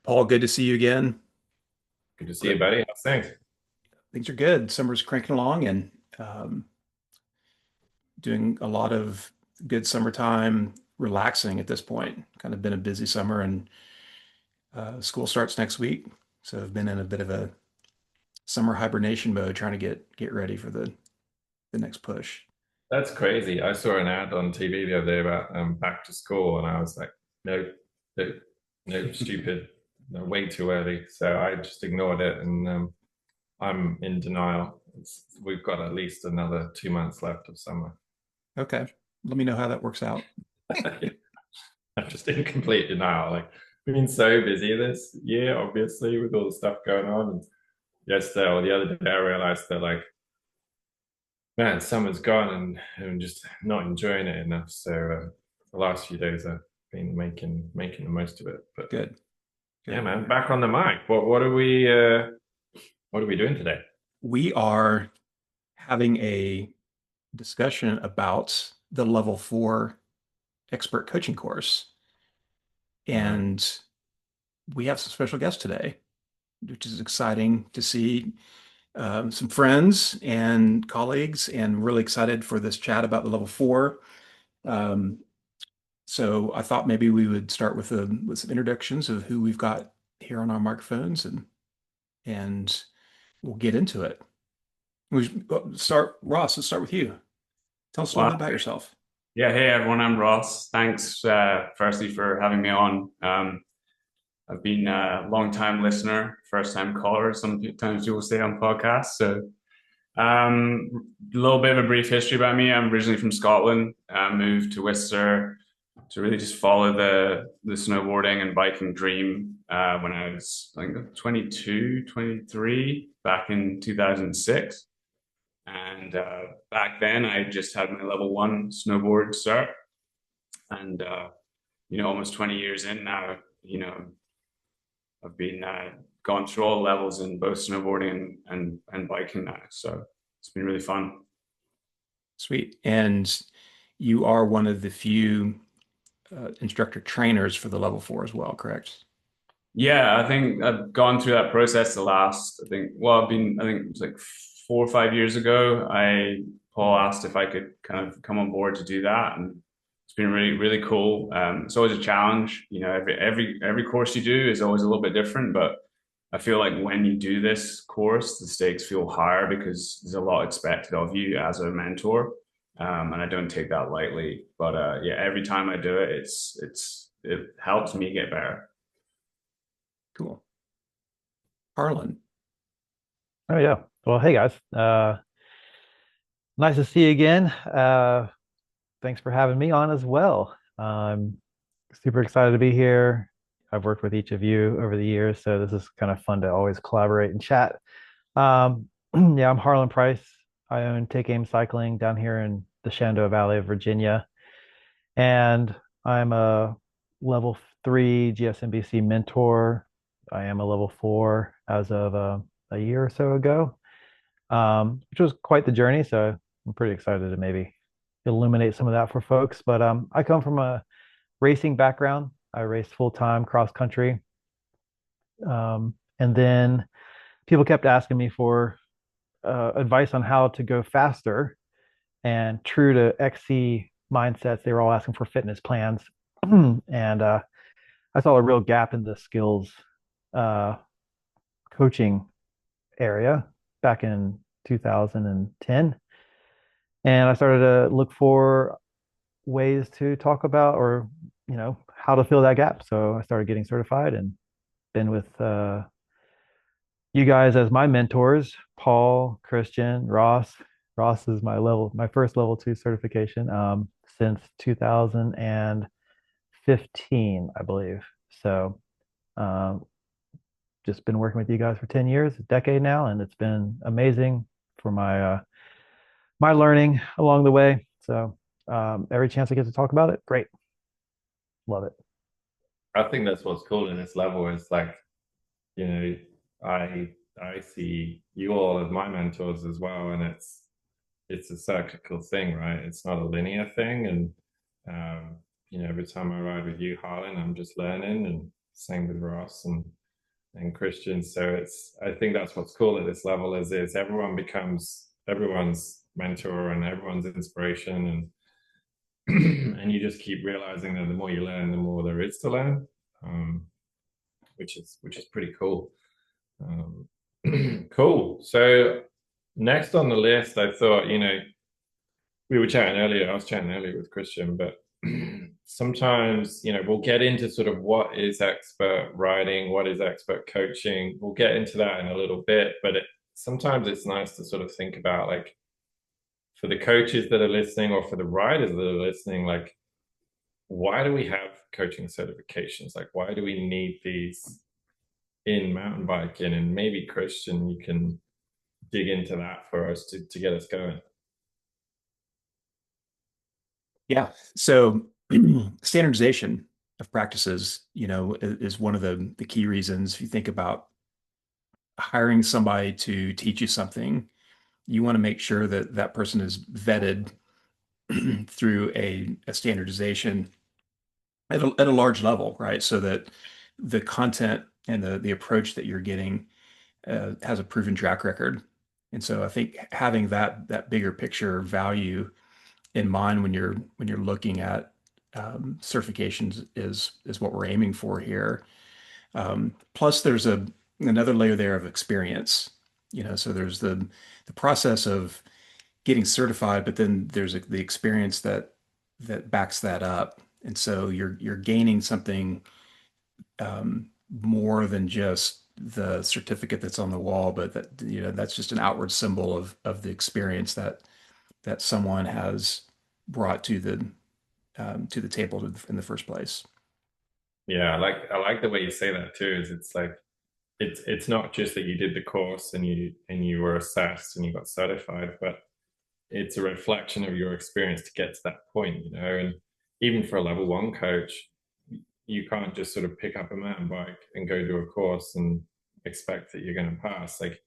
Paul, good to see you again. Good to see you, Great. buddy. How's things? Things are good. Summer's cranking along and um, doing a lot of good summertime relaxing at this point. Kind of been a busy summer and school starts next week. So I've been in a bit of a summer hibernation mode trying to get ready for the next push. That's crazy. I saw an ad on TV the other day about back to school, and I was like, no, no, no, stupid, no, way too early. So I just ignored it, and I'm in denial. We've got at least another 2 months left of summer. Okay. Let me know how that works out. I'm just in complete denial. Like, been so busy this year, obviously, with all the stuff going on. And yesterday or the other day, I realized that like man, summer's gone and I'm just not enjoying it enough. So the last few days I've been making the most of it. But Good. yeah, Good. man, back on the mic. What are we doing today? We are having a discussion about the level 4 expert coaching course. Right. And we have some special guests today, which is exciting to see some friends and colleagues, and really excited for this chat about the level 4. Um, so I thought maybe we would start with some introductions of who we've got here on our microphones, and we'll get into it. Start, Ross. Let's start with you. Tell us a little Well, bit about yourself. yeah, hey everyone, I'm Ross. Thanks, firstly, for having me on. I've been a long time listener, first time caller. Sometimes people say on podcasts. So, a little bit of a brief history about me. I'm originally from Scotland. Moved to Worcester to really just follow the snowboarding and biking dream when I was, I think, 22, 23, back in 2006. And back then, I just had my level one snowboard cert, and almost 20 years in now, I've been gone through all levels in both snowboarding and biking now. So it's been really fun. Sweet. And you are one of the few instructor trainers for the level 4 as well, correct? Yeah, I think I've gone through that process the last, I think it was like 4 or 5 years ago. Paul asked if I could kind of come on board to do that. And it's been really, really cool. It's always a challenge. Every course you do is always a little bit different, but I feel like when you do this course, the stakes feel higher because there's a lot expected of you as a mentor. And I don't take that lightly. But yeah, every time I do it, it helps me get better. Cool. Harlan. Oh yeah. Well, hey guys. Nice to see you again. Thanks for having me on as well. I'm super excited to be here. I've worked with each of you over the years, so this is kind of fun to always collaborate and chat. Yeah, I'm Harlan Price. I own TakeAim Cycling down here in the Shenandoah Valley of Virginia, and I'm a level 3 GSMBC mentor. I am a level 4 as of a year or so ago, which was quite the journey. So I'm pretty excited to maybe illuminate some of that for folks. But I come from a racing background. I raced full time cross country. And then people kept asking me for advice on how to go faster. And true to XC mindsets, they were all asking for fitness plans. And I saw a real gap in the skills uh, coaching area back in 2010. And I started to look for ways to talk about or, how to fill that gap. So I started getting certified and been with you guys as my mentors, Paul, Kristian, Ross. Ross is my first level 2 certification since 2015, I believe. So um, just been working with you guys for 10 years, a decade now, and it's been amazing for my learning along the way. So every chance I get to talk about it, great. Love it. I think that's what's cool in this level is like, you know, I see you all as my mentors as well, and it's a cyclical thing, right? It's not a linear thing, and every time I ride with you, Harlan, I'm just learning and same with Ross and Kristian. So I think that's what's cool at this level is everyone becomes everyone's mentor and everyone's inspiration, and you just keep realizing that the more you learn, the more there is to learn, which is pretty cool. Cool. So next on the list, I thought, we were chatting earlier. I was chatting earlier with Kristian, but sometimes, we'll get into sort of what is expert riding, what is expert coaching. We'll get into that in a little bit, but sometimes it's nice to sort of think about, like, for the coaches that are listening or for the riders that are listening, like, why do we have coaching certifications? Like, why do we need these in mountain biking? And maybe Kristian, you can dig into that for us to get us going. Yeah. So standardization of practices, is one of the key reasons. If you think about hiring somebody to teach you something, you want to make sure that that person is vetted through a standardization at a large level, right? So that the content and the approach that you're getting has a proven track record. And so I think having that bigger picture value in mind when you're looking at certifications is what we're aiming for here. Plus, there's another layer there of experience. So there's the process of getting certified, but then there's the experience that backs that up. And so you're gaining something more than just the certificate that's on the wall, but that's just an outward symbol of the experience that someone has brought to the table in the first place. Yeah, I like the way you say that too. Is it's like it's not just that you did the course and you were assessed and you got certified, but it's a reflection of your experience to get to that point, And even for a level 1 coach, you can't just sort of pick up a mountain bike and go do a course and expect that you're going to pass. Like,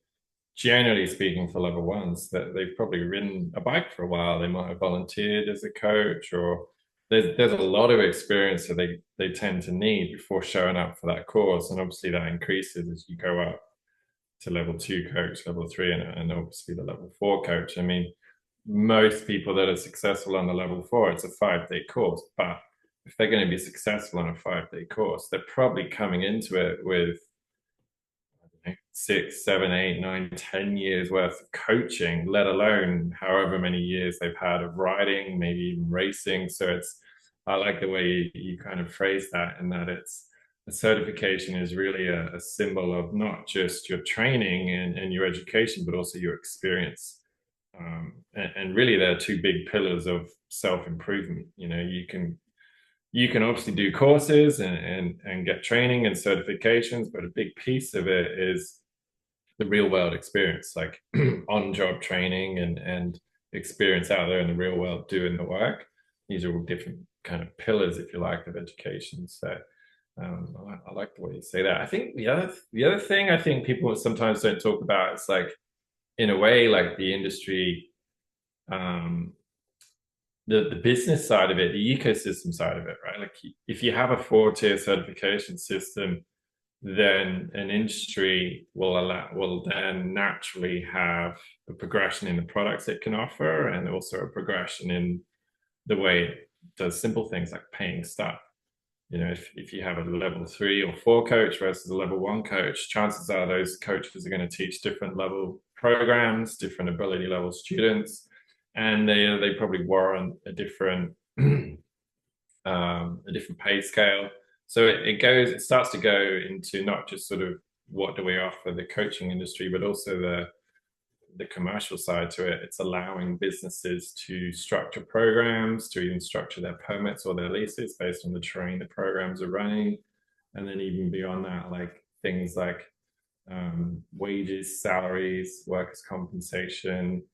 generally speaking, for level 1s, that they've probably ridden a bike for a while. They might have volunteered as a coach, or there's a lot of experience that they tend to need before showing up for that course. And obviously that increases as you go up to level 2 coach, level 3, and obviously the level 4 coach. I mean, most people that are successful on the level 4, it's a 5-day course, but if they're going to be successful on a 5-day course, they're probably coming into it with 6, 7, 8, 9, 10 years worth of coaching, let alone however many years they've had of riding, maybe even racing. So I like the way you kind of phrase that, and that it's a certification is really a symbol of not just your training and your education, but also your experience. And really, there are 2 big pillars of self-improvement. You can obviously do courses and get training and certifications, but a big piece of it is the real world experience, like on-job training and experience out there in the real world doing the work. These are all different kind of pillars, if you like, of education. So I like the way you say that. I think the other thing I think people sometimes don't talk about is, like, in a way, like the industry, the business side of it, the ecosystem side of it, right? Like, if you have a 4-tier certification system, then an industry will then naturally have a progression in the products it can offer, and also a progression in the way it does simple things like paying staff. If you have a level 3 or 4 coach versus a level 1 coach, chances are those coaches are going to teach different level programs, different ability level students, and they probably warrant a different pay scale. So it starts to go into not just sort of what do we offer the coaching industry, but also the commercial side to it. It's allowing businesses to structure programs, to even structure their permits or their leases based on the terrain the programs are running. And then even beyond that, like things like wages, salaries, workers' compensation,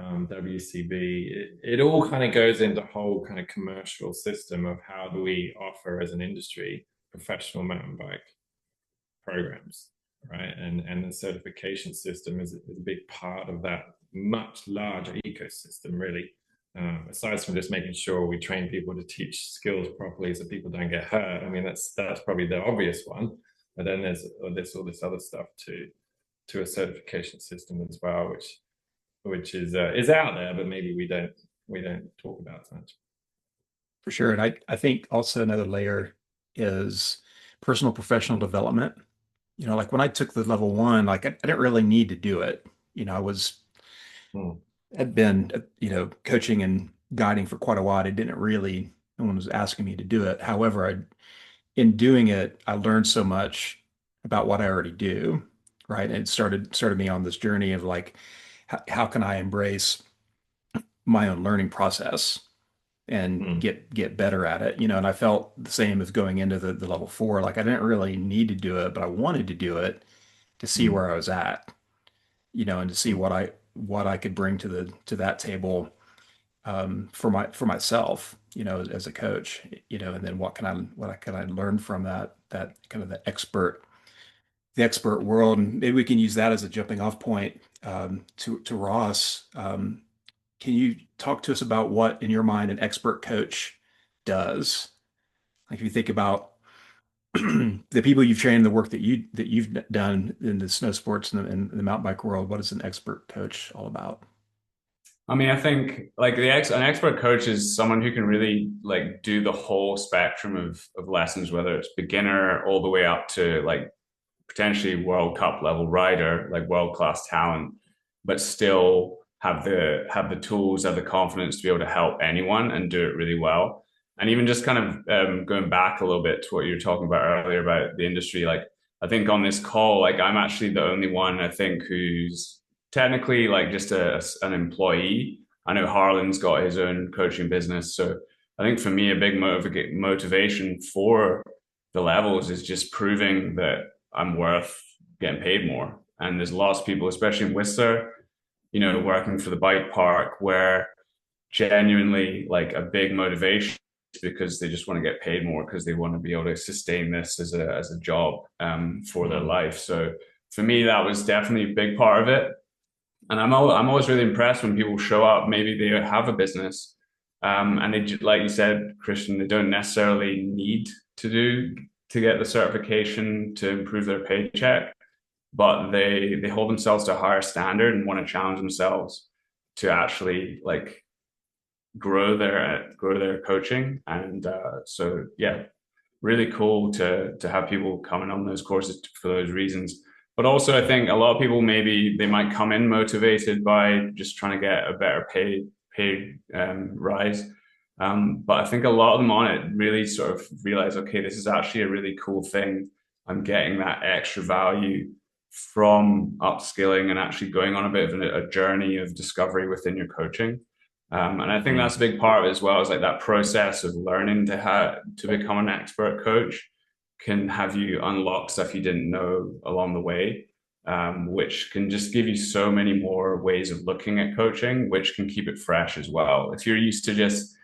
WCB, it all kind of goes into a whole kind of commercial system of how do we offer as an industry professional mountain bike programs, right? And the certification system is a big part of that much larger ecosystem, really. aside from just making sure we train people to teach skills properly so people don't get hurt. I mean, that's probably the obvious one. But then there's all this other stuff to a certification system as well, which is out there, but maybe we don't talk about so much. For sure. And I think also another layer is personal professional development. Like when I took the level one, like I didn't really need to do it. I had been, coaching and guiding for quite a while. No one was asking me to do it. However, in doing it, I learned so much about what I already do, right? And it started me on this journey of like, how can I embrace my own learning process and get better at it, and I felt the same as going into the level four. Like I didn't really need to do it, but I wanted to do it to see where I was at, and to see what I could bring to that table, for myself, as a coach, and then what can I learn from that kind of the expert world. And maybe we can use that as a jumping off point, to Ross. Can you talk to us about what, in your mind, an expert coach does? Like if you think about the people you've trained, the work that you've done in the snow sports and the mountain bike world, what is an expert coach all about? I mean, I think like an expert coach is someone who can really like do the whole spectrum of lessons, whether it's beginner all the way up to like potentially World Cup level rider, like world class talent, but still have the tools, have the confidence to be able to help anyone and do it really well. And even just kind of going back a little bit to what you were talking about earlier about the industry, like I think on this call, like I'm actually the only one I think who's technically like just an employee. I know Harlan's got his own coaching business, so I think for me a big motivation for the levels is just proving that I'm worth getting paid more. And there's lots of people, especially in Whistler, working for the bike park, where genuinely like a big motivation because they just want to get paid more because they want to be able to sustain this as a job, for their life. So for me, that was definitely a big part of it. And I'm always really impressed when people show up. Maybe they have a business, and they, like you said, Kristian, they don't necessarily need to get the certification to improve their paycheck, but they hold themselves to a higher standard and want to challenge themselves to actually like grow their coaching. And so yeah, really cool to have people coming on those courses for those reasons. But also I think a lot of people, maybe they might come in motivated by just trying to get a better pay rise. But I think a lot of them on it really sort of realize, okay, this is actually a really cool thing. I'm getting that extra value from upskilling and actually going on a bit of a journey of discovery within your coaching. And I think that's a big part of it as well, is like that process of learning to become an expert coach can have you unlock stuff you didn't know along the way, which can just give you so many more ways of looking at coaching, which can keep it fresh as well. If you're used to just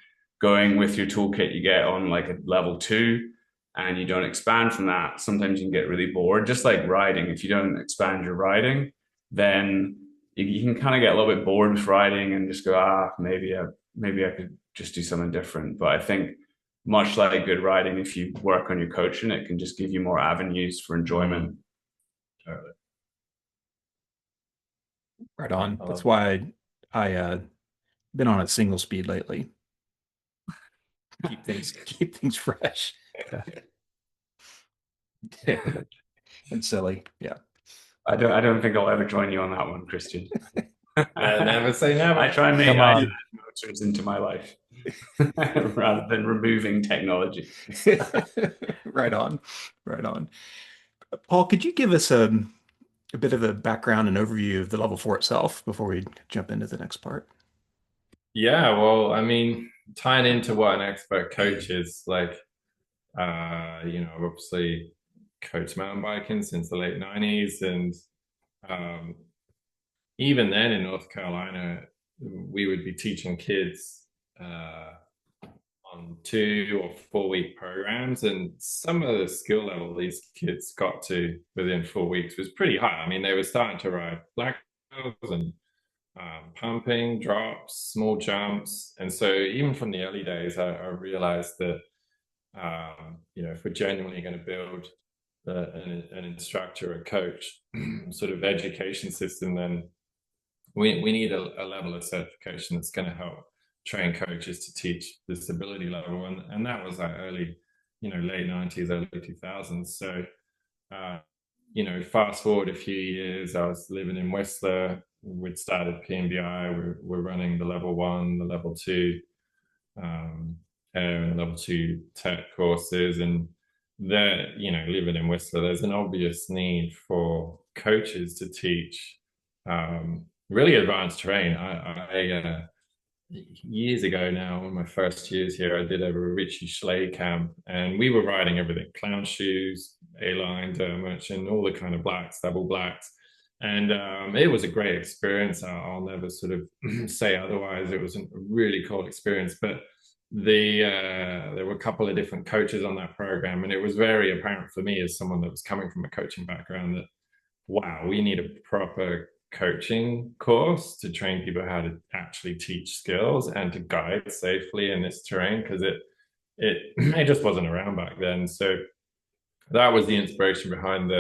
going with your toolkit you get on like a level 2 and you don't expand from that, sometimes you can get really bored. Just like riding, if you don't expand your riding, then you can kind of get a little bit bored with riding and just go, maybe I could just do something different. But I think much like good riding, if you work on your coaching, it can just give you more avenues for enjoyment. Totally. Right on. That's why I been on a single speed lately. Keep things fresh. And silly. Yeah. I don't think I'll ever join you on that one, Kristian. Never say never. I try and make motors into my life rather than removing technology. Right on. Paul, could you give us a bit of a background and overview of the level 4 itself before we jump into the next part? Yeah, well, I mean, tying into what an expert coach is, like, obviously coached mountain biking since the late 90s. And even then in North Carolina, we would be teaching kids on 2 or 4 week programs. And some of the skill level these kids got to within 4 weeks was pretty high. I mean, they were starting to ride black belts and pumping, drops, small jumps. And so even from the early days, I realized that, if we're genuinely going to build an instructor, a coach sort of education system, then we need a level of certification that's going to help train coaches to teach this ability level. And that was like late 90s, early 2000s. So, fast forward a few years, I was living in Whistler. We'd started PMBI. We're running the level 1, the level 2, and level 2 tech courses. And there, living in Whistler, there's an obvious need for coaches to teach really advanced terrain. I years ago now, in my first years here, I did a Richie Schley camp, and we were riding everything: clown shoes, A-line, Dermot, and all the kind of blacks, double blacks. And it was a great experience. I'll never sort of say otherwise. It was a really cool experience. But there were a couple of different coaches on that program, and it was very apparent for me, as someone that was coming from a coaching background, that wow, we need a proper coaching course to train people how to actually teach skills and to guide safely in this terrain, because it just wasn't around back then. So that was the inspiration behind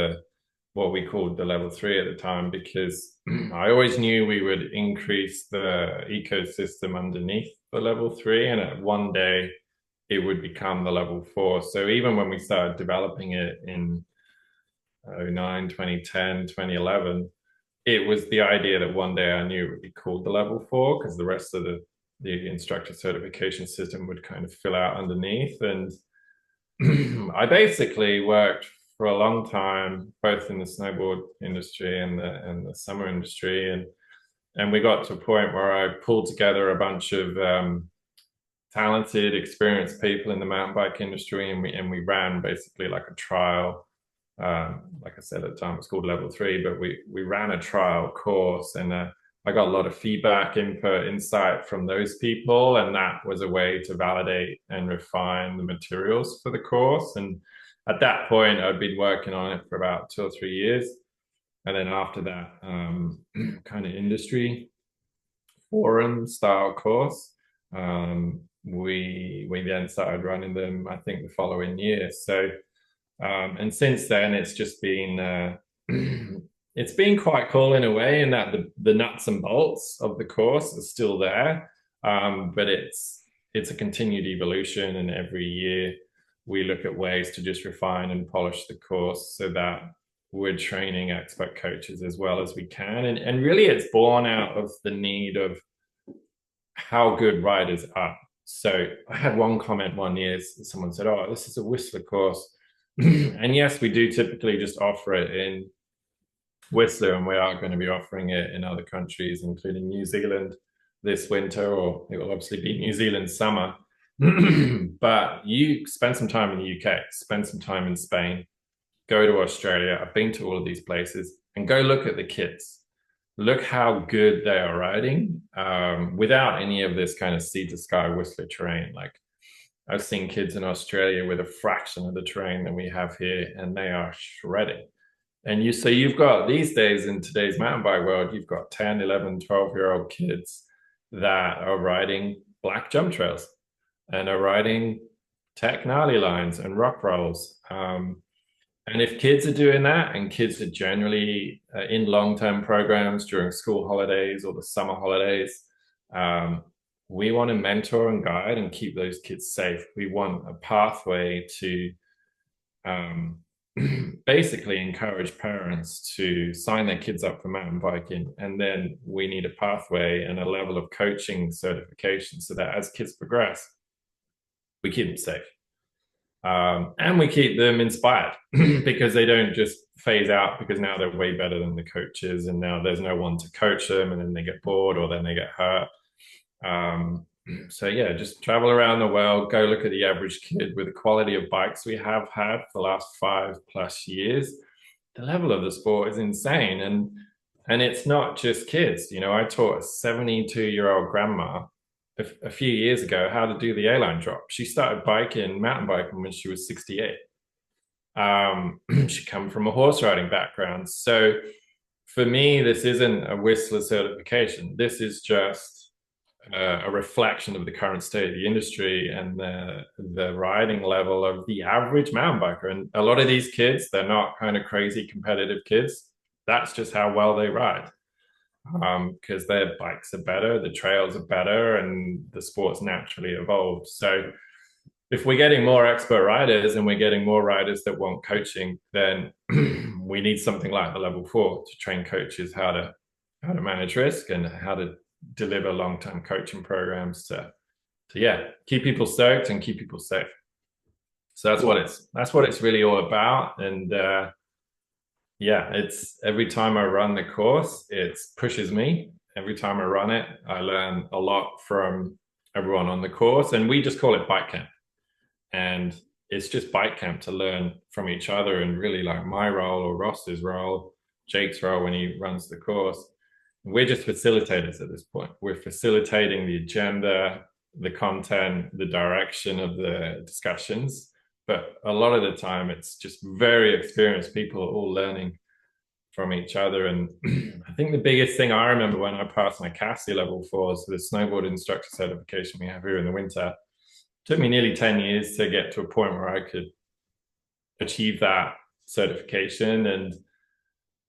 what we called the level 3 at the time, because I always knew we would increase the ecosystem underneath the level 3, and at one day it would become the level 4. So even when we started developing it in 2009, 2010, 2011, it was the idea that one day I knew it would be called the level 4, because the rest of the instructor certification system would kind of fill out underneath. And I basically worked for a long time, both in the snowboard industry and the summer industry. And we got to a point where I pulled together a bunch of talented, experienced people in the mountain bike industry, and we ran basically like a trial. Like I said, at the time it was called level 3, but we ran a trial course, and I got a lot of feedback, input, insight from those people, and that was a way to validate and refine the materials for the course. And at that point, I'd been working on it for about 2 or 3 years. And then after that, kind of industry forum style course, we then started running them, I think, the following year. So, and since then, it's just been it's been quite cool in a way, in that the nuts and bolts of the course are still there, but it's a continued evolution, and every year we look at ways to just refine and polish the course so that we're training expert coaches as well as we can. And really, it's born out of the need of how good riders are. So I had one comment one year, someone said, "Oh, this is a Whistler course." And yes, we do typically just offer it in Whistler, and we are going to be offering it in other countries, including New Zealand this winter, or it will obviously be New Zealand summer. But you spend some time in the UK, spend some time in Spain, go to Australia. I've been to all of these places, and go look at the kids. Look how good they are riding without any of this kind of sea to sky Whistler terrain. Like, I've seen kids in Australia with a fraction of the terrain that we have here, and they are shredding. And you've got these days, in today's mountain bike world, you've got 10, 11, 12-year-old kids that are riding black jump trails and are riding tech gnarly lines and rock rolls. And if kids are doing that, and kids are generally in long-term programs during school holidays or the summer holidays, we want to mentor and guide and keep those kids safe. We want a pathway to basically encourage parents to sign their kids up for mountain biking. And then we need a pathway and a level of coaching certification so that as kids progress, we keep them safe. And we keep them inspired because they don't just phase out because now they're way better than the coaches, and now there's no one to coach them, and then they get bored or then they get hurt. So yeah, just travel around the world, go look at the average kid with the quality of bikes we have had for the last 5+ years. The level of the sport is insane. And it's not just kids. I taught a 72-year-old grandma a few years ago how to do the A-line drop. She started mountain biking when she was 68. She come from a horse riding background. So for me, this isn't a Whistler certification. This is just a reflection of the current state of the industry and the riding level of the average mountain biker. And a lot of these kids, they're not kind of crazy competitive kids. That's just how well they ride. Because their bikes are better, the trails are better, and the sport's naturally evolved. So if we're getting more expert riders and we're getting more riders that want coaching, then we need something like the level 4 to train coaches how to manage risk and how to deliver long-term coaching programs to keep people stoked and keep people safe. So that's what it's really all about. And it's every time I run the course, it pushes me. Every time I run it, I learn a lot from everyone on the course, and we just call it bike camp. And it's just bike camp to learn from each other, and really like my role or Ross's role, Jake's role when he runs the course. We're just facilitators at this point. We're facilitating the agenda, the content, the direction of the discussions. But a lot of the time, it's just very experienced people all learning from each other. And I think the biggest thing I remember when I passed my CASI level 4, so the snowboard instructor certification we have here in the winter, took me nearly 10 years to get to a point where I could achieve that certification. And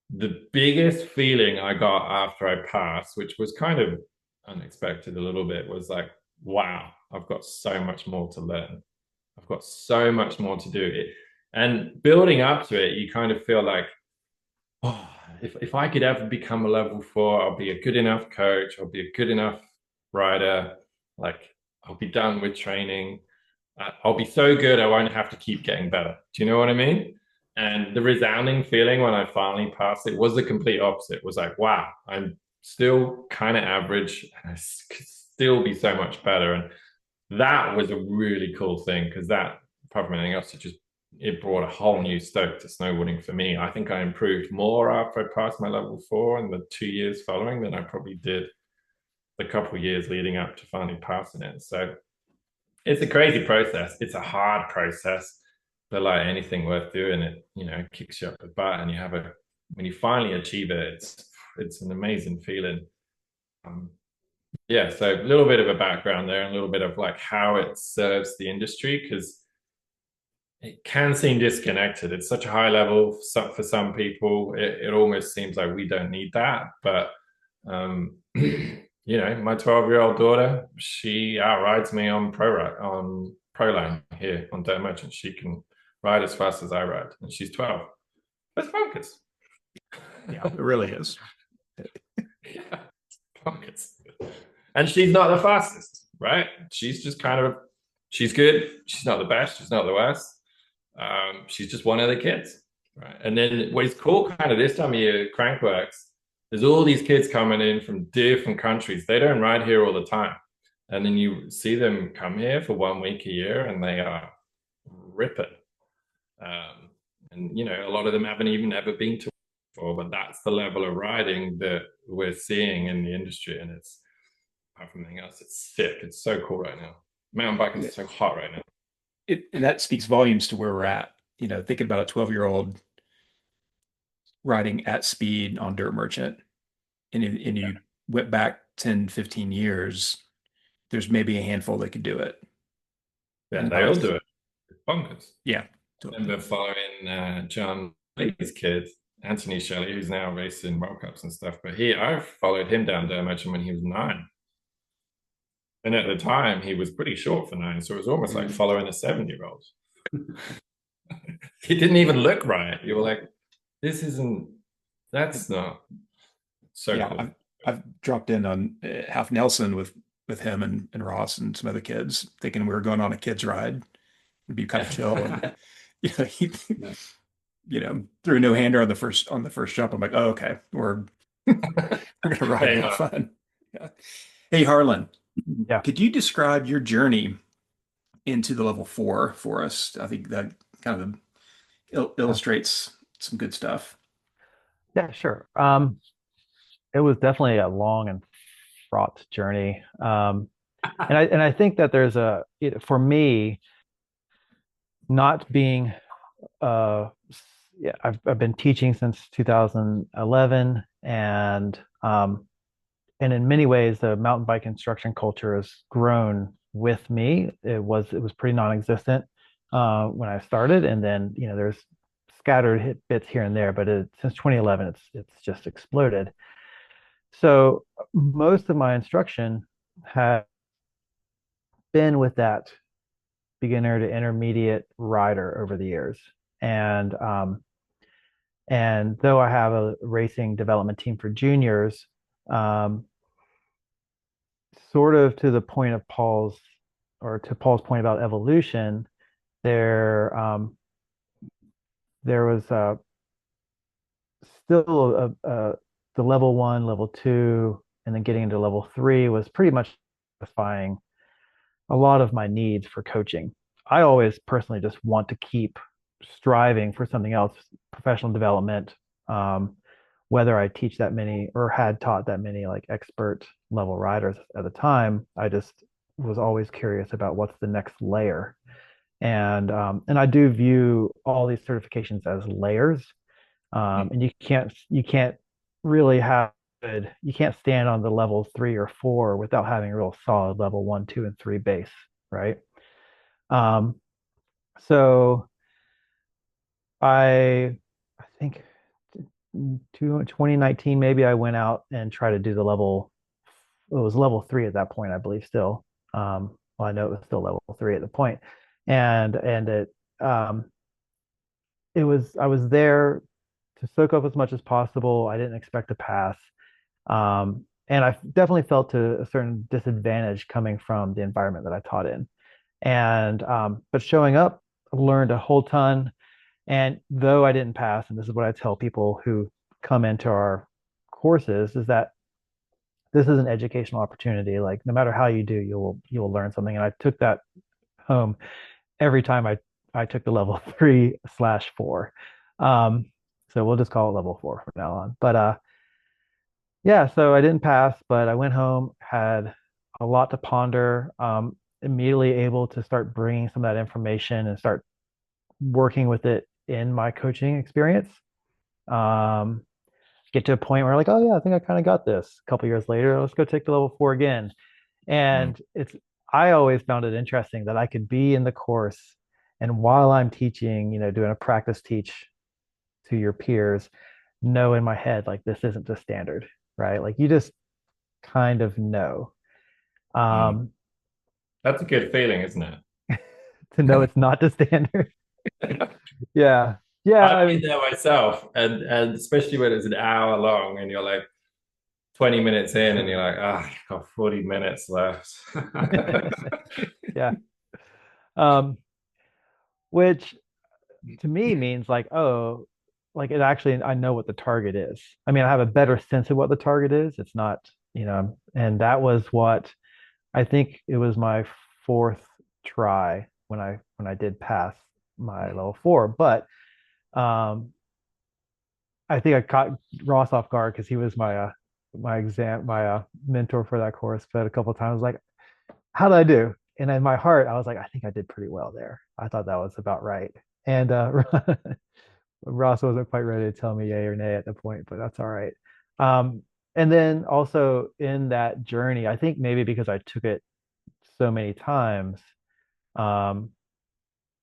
the biggest feeling I got after I passed, which was kind of unexpected a little bit, was like, wow, I've got so much more to learn. I've got so much more to do. And building up to it, you kind of feel like, oh, if I could ever become a level 4, I'll be a good enough coach, I'll be a good enough rider, like I'll be done with training. I'll be so good I won't have to keep getting better. Do you know what I mean? And the resounding feeling when I finally passed it was the complete opposite. It was like, wow, I'm still kind of average and I could still be so much better. And that was a really cool thing, because that, apart from anything else, it brought a whole new stoke to snowboarding for me. I think I improved more after I passed my level 4 in the 2 years following than I probably did the couple of years leading up to finally passing it. So it's a crazy process. It's a hard process, but like anything worth doing, it kicks you up the butt, and when you finally achieve it, it's an amazing feeling. So a little bit of a background there, and a little bit of like how it serves the industry, because it can seem disconnected. It's such a high level for some people. It almost seems like we don't need that, but my 12-year-old daughter, she outrides me on pro line here on dirt merchant. She can ride as fast as I ride, and she's 12. That's bonkers. Yeah, it really is. Yeah, bonkers. And she's not the fastest, right? She's just she's good. She's not the best. She's not the worst. She's just one of the kids, right? And then what is cool kind of this time of year, Crankworks, there's all these kids coming in from different countries. They don't ride here all the time. And then you see them come here for 1 week a year, and they are ripping. And a lot of them haven't even ever been to before, but that's the level of riding that we're seeing in the industry. And it's, apart from anything else, it's sick. It's so cool right now. Mountain biking is so hot right now. And that speaks volumes to where we're at. Thinking about a 12-year-old riding at speed on dirt merchant, and you went back 10, 15 years, there's maybe a handful that could do it. Yeah, they all do it. It's bonkers. Yeah. I remember following John Lee's kid, Anthony Shelley, who's now racing World Cups and stuff, but I followed him down dirt merchant when he was 9. And at the time, he was pretty short for 9, so it was almost like following a 7-year-old. He didn't even look right. You were like, that's not so cool. I've dropped in on Half Nelson with him and Ross and some other kids, thinking we were going on a kids ride. It'd be kind of chill. And, he threw no hander on the first jump. I'm like, oh, okay, we're gonna ride and have fun. Yeah. Hey, Harlan. Yeah. Could you describe your journey into the level 4 for us? I think that kind of illustrates some good stuff. Yeah, sure. It was definitely a long and fraught journey. And I think that there's for me, not being yeah, I've been teaching since 2011, and in many ways, the mountain bike instruction culture has grown with me. It was pretty non-existent when I started, and then there's scattered hit bits here and there, but since 2011, it's just exploded. So most of my instruction has been with that beginner to intermediate rider over the years, and though I have a racing development team for juniors, um, sort of to the point of Paul's point about evolution, there there was still the level one, level two, and then getting into level three was pretty much satisfying a lot of my needs for coaching. I always personally just want to keep striving for something else, professional development. Whether I teach that many or had taught that many like expert level riders at the time, I just was always curious about what's the next layer. And I do view all these certifications as layers. And you can't really have good, you can't stand on the level 3 or 4 without having a real solid level 1, 2, and 3 base, right? Um, so I think 2019 maybe I went out and tried to do it was level 3 at that point, I believe still. Well, I know it was still level 3 at the point. And um I was there to soak up as much as possible. I didn't expect to pass. And I definitely felt to a certain disadvantage coming from the environment that I taught in. But showing up, I learned a whole ton. And though I didn't pass, and this is what I tell people who come into our courses, is that this is an educational opportunity. Like no matter how you do, you'll learn something. And I took that home every time I took the level 3/4. So we'll just call it level 4 from now on. But yeah, so I didn't pass, but I went home, had a lot to ponder, immediately able to start bringing some of that information and start working with it in my coaching experience. Um, get to a point where like, oh yeah, I think I kind of got this. A couple years later, let's go take the level 4 again. And I always found it interesting that I could be in the course and while I'm teaching, doing a practice teach to your peers, know in my head, like this isn't the standard, right? Like you just kind of know. Um, That's a good feeling, isn't it? to know it's not the standard. Yeah. Yeah. I I've been mean, there myself, and especially when it's an hour long and you're like 20 minutes in and you're like, I've got 40 minutes left. yeah. Um, which to me means like, oh, like it actually, I know what the target is. I mean, I have a better sense of what the target is. It's not, and that was what I think it was my fourth try when I did pass my level 4. But I think I caught Ross off guard because he was my mentor for that course. But a couple of times, like, how did I do? And in my heart, I was like, I think I did pretty well there. I thought that was about right. And Ross wasn't quite ready to tell me yay or nay at the point, but that's all right. And then also in that journey, I think maybe because I took it so many times, um,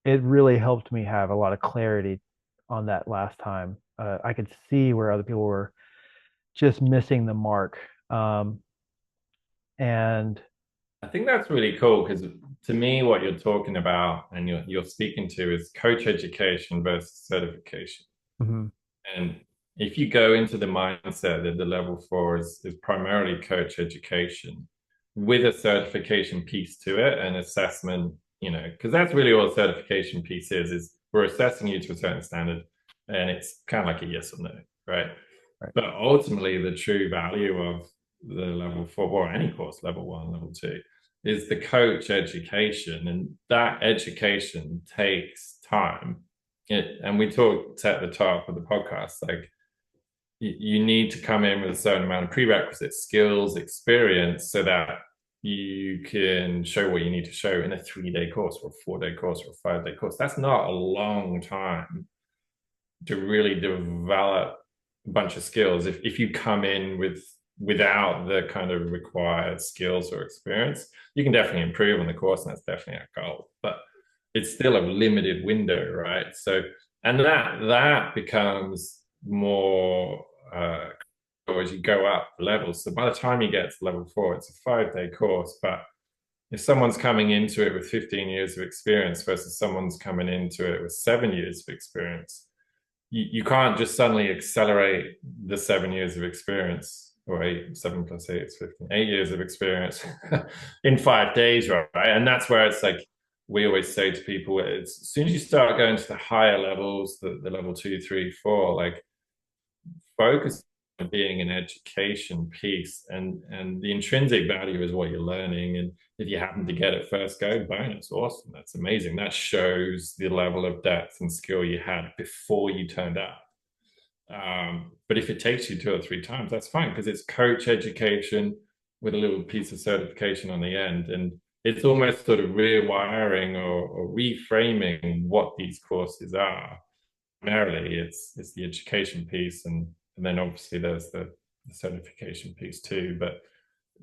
it really helped me have a lot of clarity on that last time. I could see where other people were just missing the mark. And I think that's really cool because to me, what you're talking about and you're speaking to is coach education versus certification. mhm, And if you go into the mindset that the level 4 is primarily coach education with a certification piece to it and assessment, because that's really all a certification piece is we're assessing you to a certain standard and it's kind of like a yes or no, right? right. But ultimately, the true value of the level 4 or any course, level 1, level 2, is the coach education, and that education takes time. And we talked at the top of the podcast, like you need to come in with a certain amount of prerequisites, skills, experience, so that you can show what you need to show in a 3-day course or a 4-day course or a 5-day course. That's not a long time to really develop a bunch of skills. If you come in without the kind of required skills or experience, you can definitely improve on the course, and that's definitely our goal. But it's still a limited window, right? So, and that becomes more as you go up levels. So by the time you get to level 4, it's a 5-day course. But if someone's coming into it with 15 years of experience versus someone's coming into it with 7 years of experience, you can't just suddenly accelerate the 7 years of experience, or 7 plus 8 is 15, 8 years of experience in 5 days, right? And that's where it's like, we always say to people, it's as soon as you start going to the higher levels, the level 2, 3, 4, like, focus on being an education piece, and the intrinsic value is what you're learning. And if you happen to get it first go, bonus, awesome, that's amazing. That shows the level of depth and skill you had before you turned up. But if it takes you 2 or 3 times, that's fine, because it's coach education with a little piece of certification on the end. And it's almost sort of rewiring or reframing what these courses are. Primarily, it's the education piece, and then obviously there's the certification piece too. But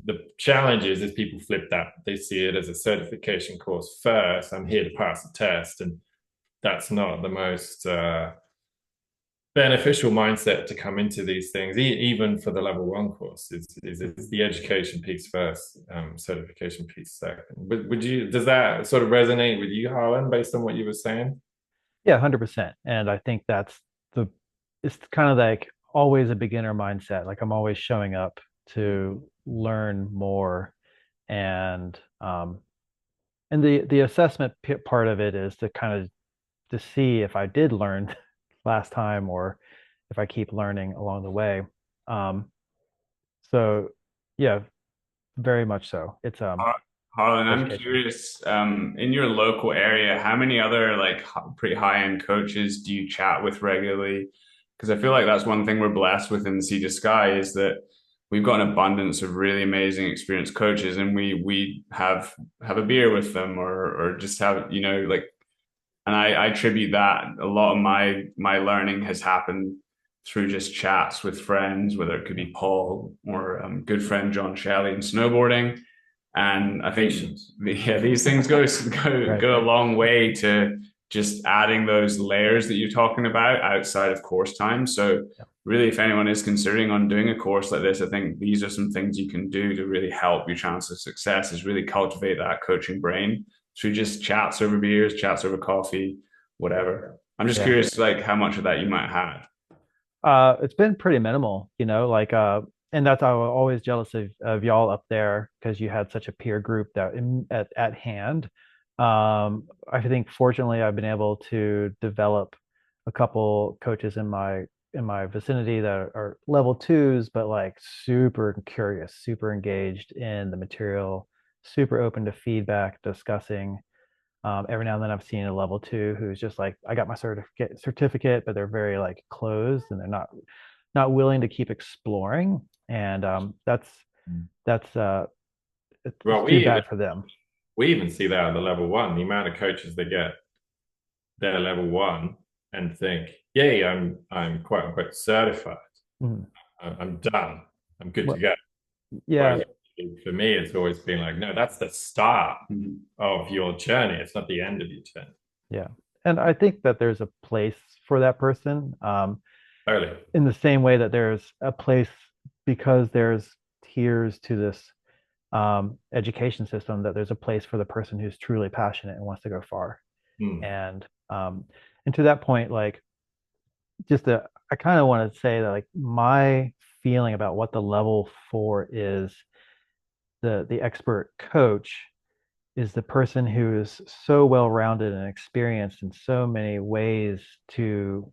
the challenge is people flip that. They see it as a certification course first. I'm here to pass a test, and that's not the most beneficial mindset to come into these things, even for the level 1 course. Is the education piece first, certification piece second. Does that sort of resonate with you, Harlan, based on what you were saying? Yeah, 100%. And I think it's kind of like always a beginner mindset. Like, I'm always showing up to learn more. And the assessment part of it is to kind of to see if I did learn last time, or if I keep learning along the way. So yeah, very much so. It's Harlan, I'm education. curious, in your local area, how many other like pretty high-end coaches do you chat with regularly? Because I feel like that's one thing we're blessed with in the Sea to Sky, is that we've got an abundance of really amazing experienced coaches, and we have a beer with them, or just have, like, and I attribute that a lot of my learning has happened through just chats with friends, whether it could be Paul or good friend John Shelley in snowboarding. And I think, yeah, these things go a long way to just adding those layers that you're talking about outside of course time. So really, if anyone is considering on doing a course like this, I think these are some things you can do to really help your chance of success, is really cultivate that coaching brain through just chats over beers, chats over coffee, whatever. I'm just curious, like, how much of that you might have. It's been pretty minimal, like and that's, I was always jealous of y'all up there, because you had such a peer group that at hand. I think fortunately I've been able to develop a couple coaches in my vicinity that are level 2s, but like super curious, super engaged in the material, super open to feedback, discussing. Every now and then I've seen a level 2 who's just like, I got my certificate, but they're very like closed, and they're not willing to keep exploring. And that's it's too bad for them. We even see that at the level 1, the amount of coaches that get their level 1 and think, yay, I'm quote unquote certified. I'm done. I'm good to go. Yeah. Whereas for me, it's always been like, no, that's the start of your journey. It's not the end of your journey. Yeah. And I think that there's a place for that person. Totally. In the same way that there's a place, because there's tiers to this education system, that there's a place for the person who's truly passionate and wants to go far. And to that point, like, I kind of want to say that, like, my feeling about what the level 4 is, the expert coach is the person who is so well-rounded and experienced in so many ways to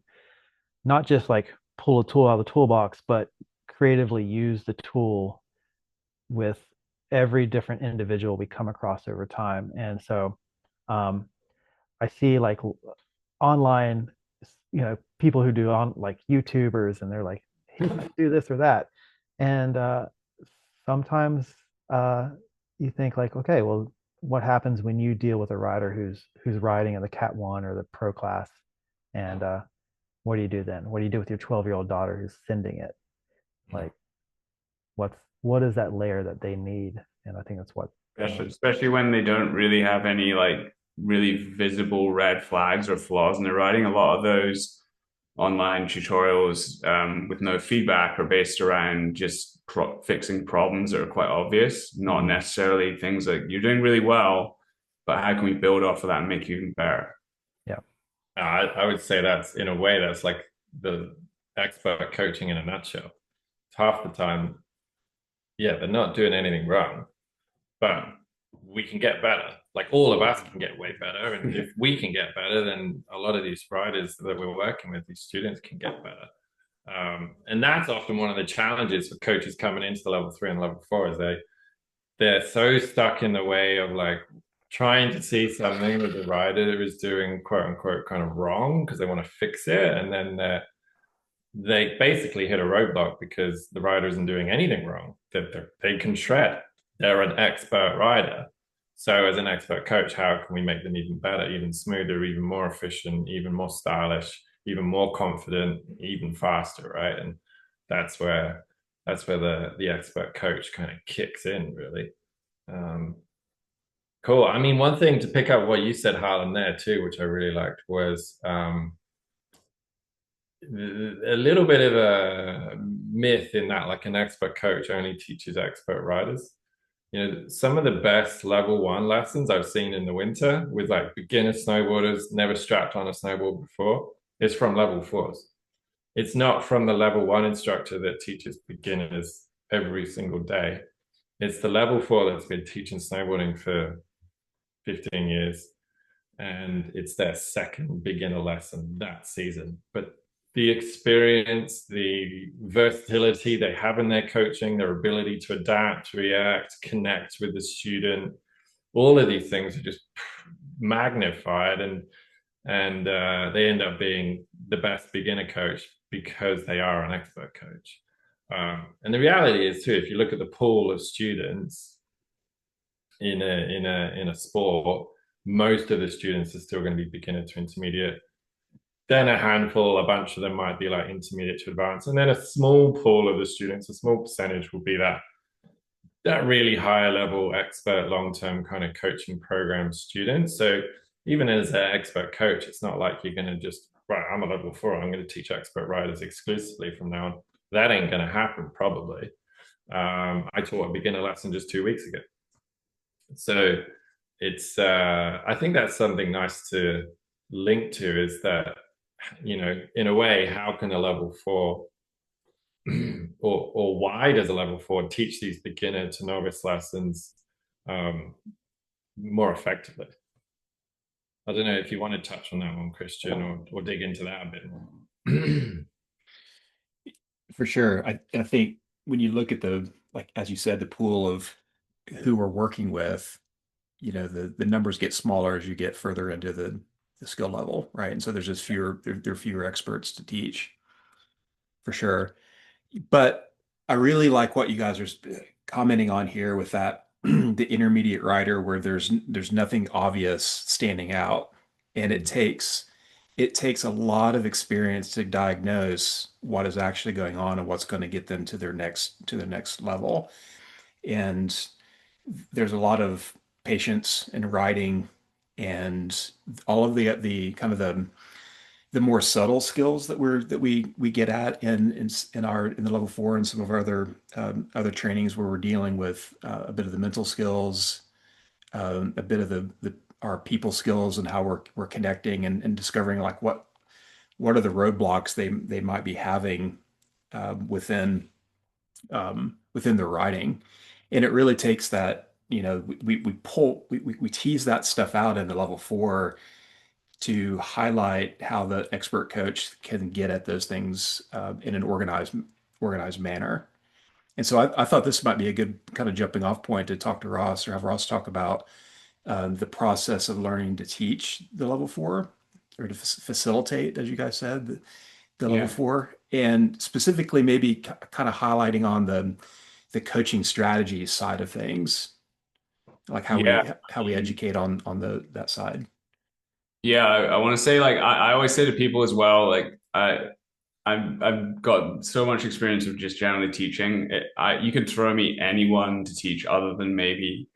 not just like pull a tool out of the toolbox, but creatively use the tool with every different individual we come across over time. And so I see like online, people who do on like YouTubers, and they're like, hey, do this or that. And sometimes you think like, okay, well, what happens when you deal with a rider who's riding in the Cat 1 or the pro class? And what do you do then? What do you do with your 12-year-old daughter who's sending it? Like, what is that layer that they need? And I think that's what Especially when they don't really have any like really visible red flags or flaws in their writing. A lot of those online tutorials with no feedback are based around just fixing problems that are quite obvious, not necessarily things like you're doing really well, but how can we build off of that and make you even better? Yeah. I would say that's, in a way, that's like the expert coaching in a nutshell. Half the time, yeah, they're not doing anything wrong, but we can get better. Like all of us can get way better. And if we can get better, then a lot of these riders that we're working with, these students, can get better. And that's often one of the challenges for coaches coming into the level 3 and level 4 is they're so stuck in the way of like trying to see something that the rider is doing quote unquote kind of wrong because they want to fix it. And then they basically hit a roadblock because the rider isn't doing anything wrong. They can shred. They're an expert rider. So as an expert coach, how can we make them even better, even smoother, even more efficient, even more stylish, even more confident, even faster, right? And that's where the expert coach kind of kicks in, really. Cool. I mean, one thing to pick up what you said, Harlan, there too, which I really liked, was a little bit of a myth in that like an expert coach only teaches expert riders. You know, some of the best level 1 lessons I've seen in the winter with like beginner snowboarders, never strapped on a snowboard before, is from level 4s. It's not from the level 1 instructor that teaches beginners every single day. It's the level 4 that's been teaching snowboarding for 15 years. And it's their second beginner lesson that season. But the experience, the versatility they have in their coaching, their ability to adapt, react, connect with the student, all of these things are just magnified, and they end up being the best beginner coach because they are an expert coach. And the reality is too, if you look at the pool of students in a sport, most of the students are still going to be beginner to intermediate. Then a handful, a bunch of them might be like intermediate to advanced. And then a small pool of the students, a small percentage will be that really higher level expert long-term kind of coaching program students. So even as an expert coach, it's not like you're going to just, right, I'm a level 4, I'm going to teach expert riders exclusively from now on. That ain't going to happen, probably. I taught a beginner lesson just 2 weeks ago. So it's, I think that's something nice to link to, is that, you know, in a way, how can a level 4 or why does a level 4 teach these beginner to novice lessons more effectively? I don't know if you want to touch on that one, Kristian, or dig into that a bit more. For sure. I think when you look at like, as you said, the pool of who we're working with, you know, the numbers get smaller as you get further into the skill level, right? And so there's just there are fewer experts to teach, for sure. But I really like what you guys are commenting on here with that the intermediate rider where there's nothing obvious standing out, and it takes a lot of experience to diagnose what is actually going on and what's going to get them to their next level. And there's a lot of patience and writing and all of the kind of the more subtle skills that we get at in the level 4 and some of our other trainings where we're dealing with a bit of the mental skills, a bit of our people skills and how we're connecting and discovering like what are the roadblocks they might be having within their writing. And it really takes that, you know, we tease that stuff out in the level 4 to highlight how the expert coach can get at those things in an organized manner. And so I thought this might be a good kind of jumping off point to talk to Ross or have Ross talk about the process of learning to teach the level 4 or to facilitate, as you guys said, the level 4, and specifically maybe kind of highlighting on the coaching strategy side of things, like how we educate on that side. Yeah, I want to say, like, I always say to people as well, like, I've got so much experience of just generally teaching. You could throw me anyone to teach other than maybe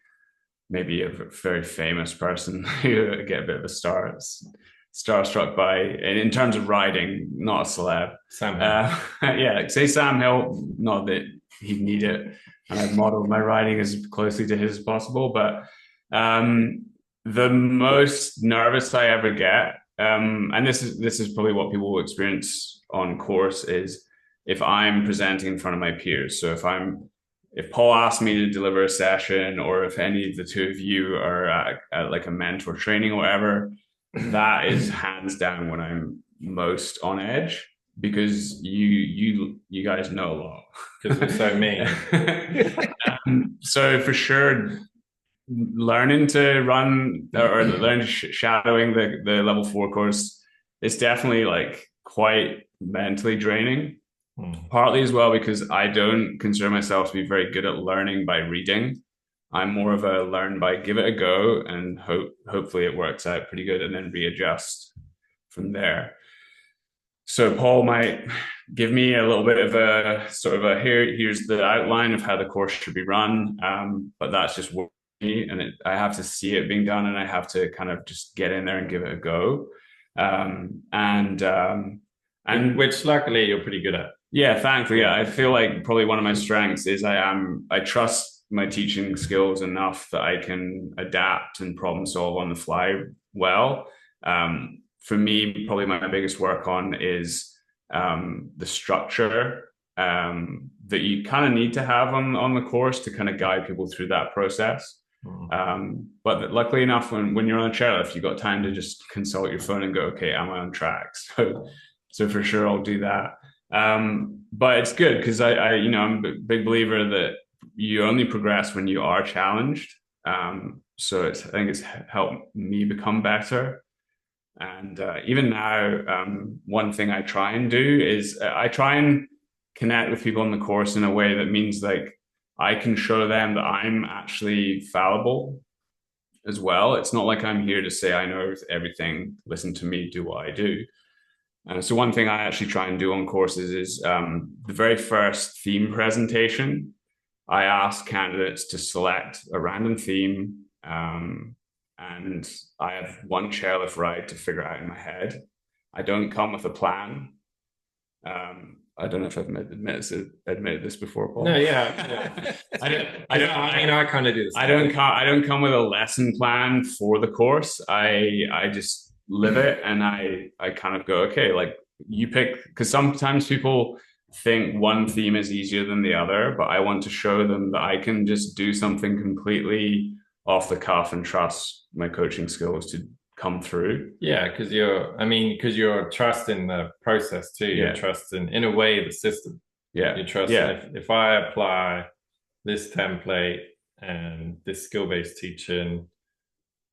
a very famous person who I get a bit of a starstruck by in terms of riding, not a celeb. Sam Hill. Yeah, say Sam Hill, not that he'd need it, and I've modeled my riding as closely to his as possible, but the most nervous I ever get, and this is probably what people will experience on course, is if I'm presenting in front of my peers. So if Paul asks me to deliver a session, or if any of the two of you are at like a mentor training or whatever, that is hands down when I'm most on edge, because you guys know a lot. Because we're so mean. So for sure, learning to run or learning shadowing the level 4 course is definitely like quite mentally draining. Partly as well because I don't consider myself to be very good at learning by reading. I'm more of a learn by give it a go and hopefully it works out pretty good and then readjust from there. So Paul might give me a little bit of a sort of here's the outline of how the course should be run, but that's just me, and I have to see it being done, and I have to kind of just get in there and give it a go, and which luckily you're pretty good at. Yeah, thankfully, yeah. I feel like probably one of my strengths is I trust my teaching skills enough that I can adapt and problem solve on the fly well. For me, probably my biggest work on is the structure that you kind of need to have on the course to kind of guide people through that process. But luckily enough, when you're on a chairlift, you've got time to just consult your phone and go, okay, am I on track? So for sure, I'll do that. But it's good because I'm a big believer that you only progress when you are challenged. So I think it's helped me become better. And even now, one thing I try and do is I try and connect with people on the course in a way that means like I can show them that I'm actually fallible as well. It's not like I'm here to say I know everything, listen to me, do what I do. So one thing I actually try and do on courses is the very first theme presentation, I ask candidates to select a random theme, and I have one chairlift ride to figure out in my head. I don't come with a plan. I don't know if I've admitted this before, Paul. No, yeah. I kind of do this. I don't come with a lesson plan for the course. I just live it, and I kind of go, okay, like you pick, because sometimes people think one theme is easier than the other, but I want to show them that I can just do something completely off the cuff and trust my coaching skills to come through. Yeah, because you're trusting the process too. You're trusting, in a way, the system. Yeah, you trust if I apply this template and this skill-based teaching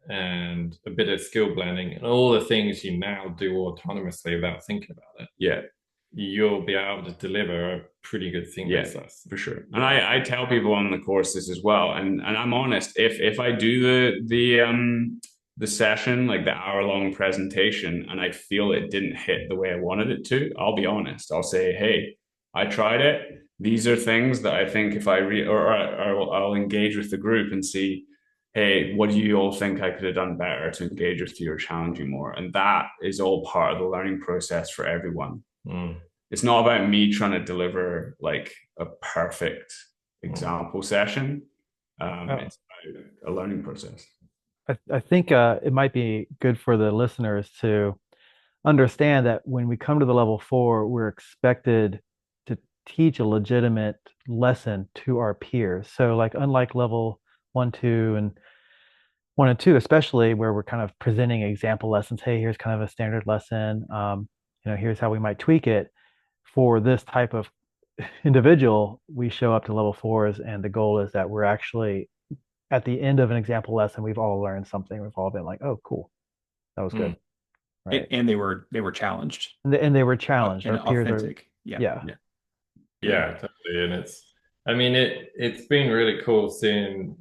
and a bit of skill blending and all the things you now do autonomously without thinking about it, you'll be able to deliver a pretty good thing. For sure. And I tell people on the courses as well, and I'm honest, if I do the session, like the hour-long presentation, and I feel it didn't hit the way I wanted it to, I'll be honest. I'll say, hey, I tried it. These are things that I think if I'll engage with the group and see, hey, what do you all think I could have done better to engage with you or challenge you more? And that is all part of the learning process for everyone. It's not about me trying to deliver like a perfect example session. It's about a learning process. I think it might be good for the listeners to understand that when we come to the level 4, we're expected to teach a legitimate lesson to our peers. So like unlike level 1, 2, and 1 and 2, especially where we're kind of presenting example lessons. Hey, here's kind of a standard lesson. Here's how we might tweak it. For this type of individual, we show up to level 4s, and the goal is that we're actually at the end of an example lesson, we've all learned something. We've all been like, oh, cool. That was good. Right. And they were challenged. And they were challenged. And Our peers authentic. Yeah, totally. And it's been really cool seeing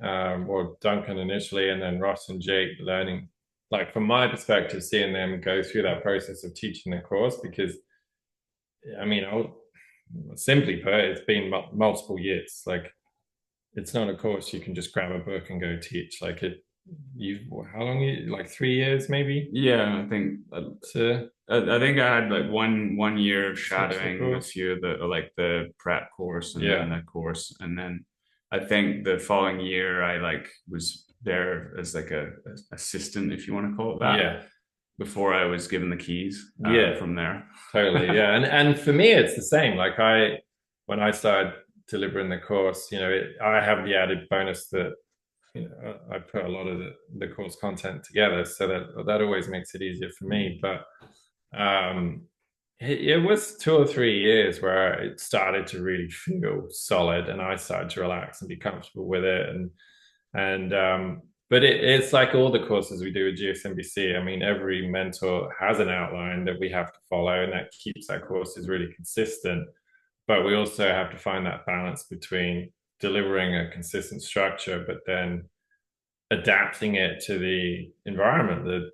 Duncan initially, and then Ross and Jake learning, like from my perspective, seeing them go through that process of teaching the course, because I mean, I'll simply put it, it's been multiple years. Like, it's not a course you can just grab a book and go teach. Like how long? Like 3 years, maybe. Yeah, I think To I think I had like one year of teach the shadowing a course. few of the like the prep course and then Yeah. the course, and then I think the following year I like was there as like a assistant, if you want to call it that, Yeah. before I was given the keys Yeah. from there. Totally. Yeah. And for me, it's the same. Like when I started delivering the course, I have the added bonus that I put a lot of the course content together, so that always makes it easier for me. But it was 2 or 3 years where it started to really feel solid, and I started to relax and be comfortable with it. And but it's like all the courses we do at GSMBC. I mean, every mentor has an outline that we have to follow, and that keeps our courses really consistent. But we also have to find that balance between delivering a consistent structure, but then adapting it to the environment,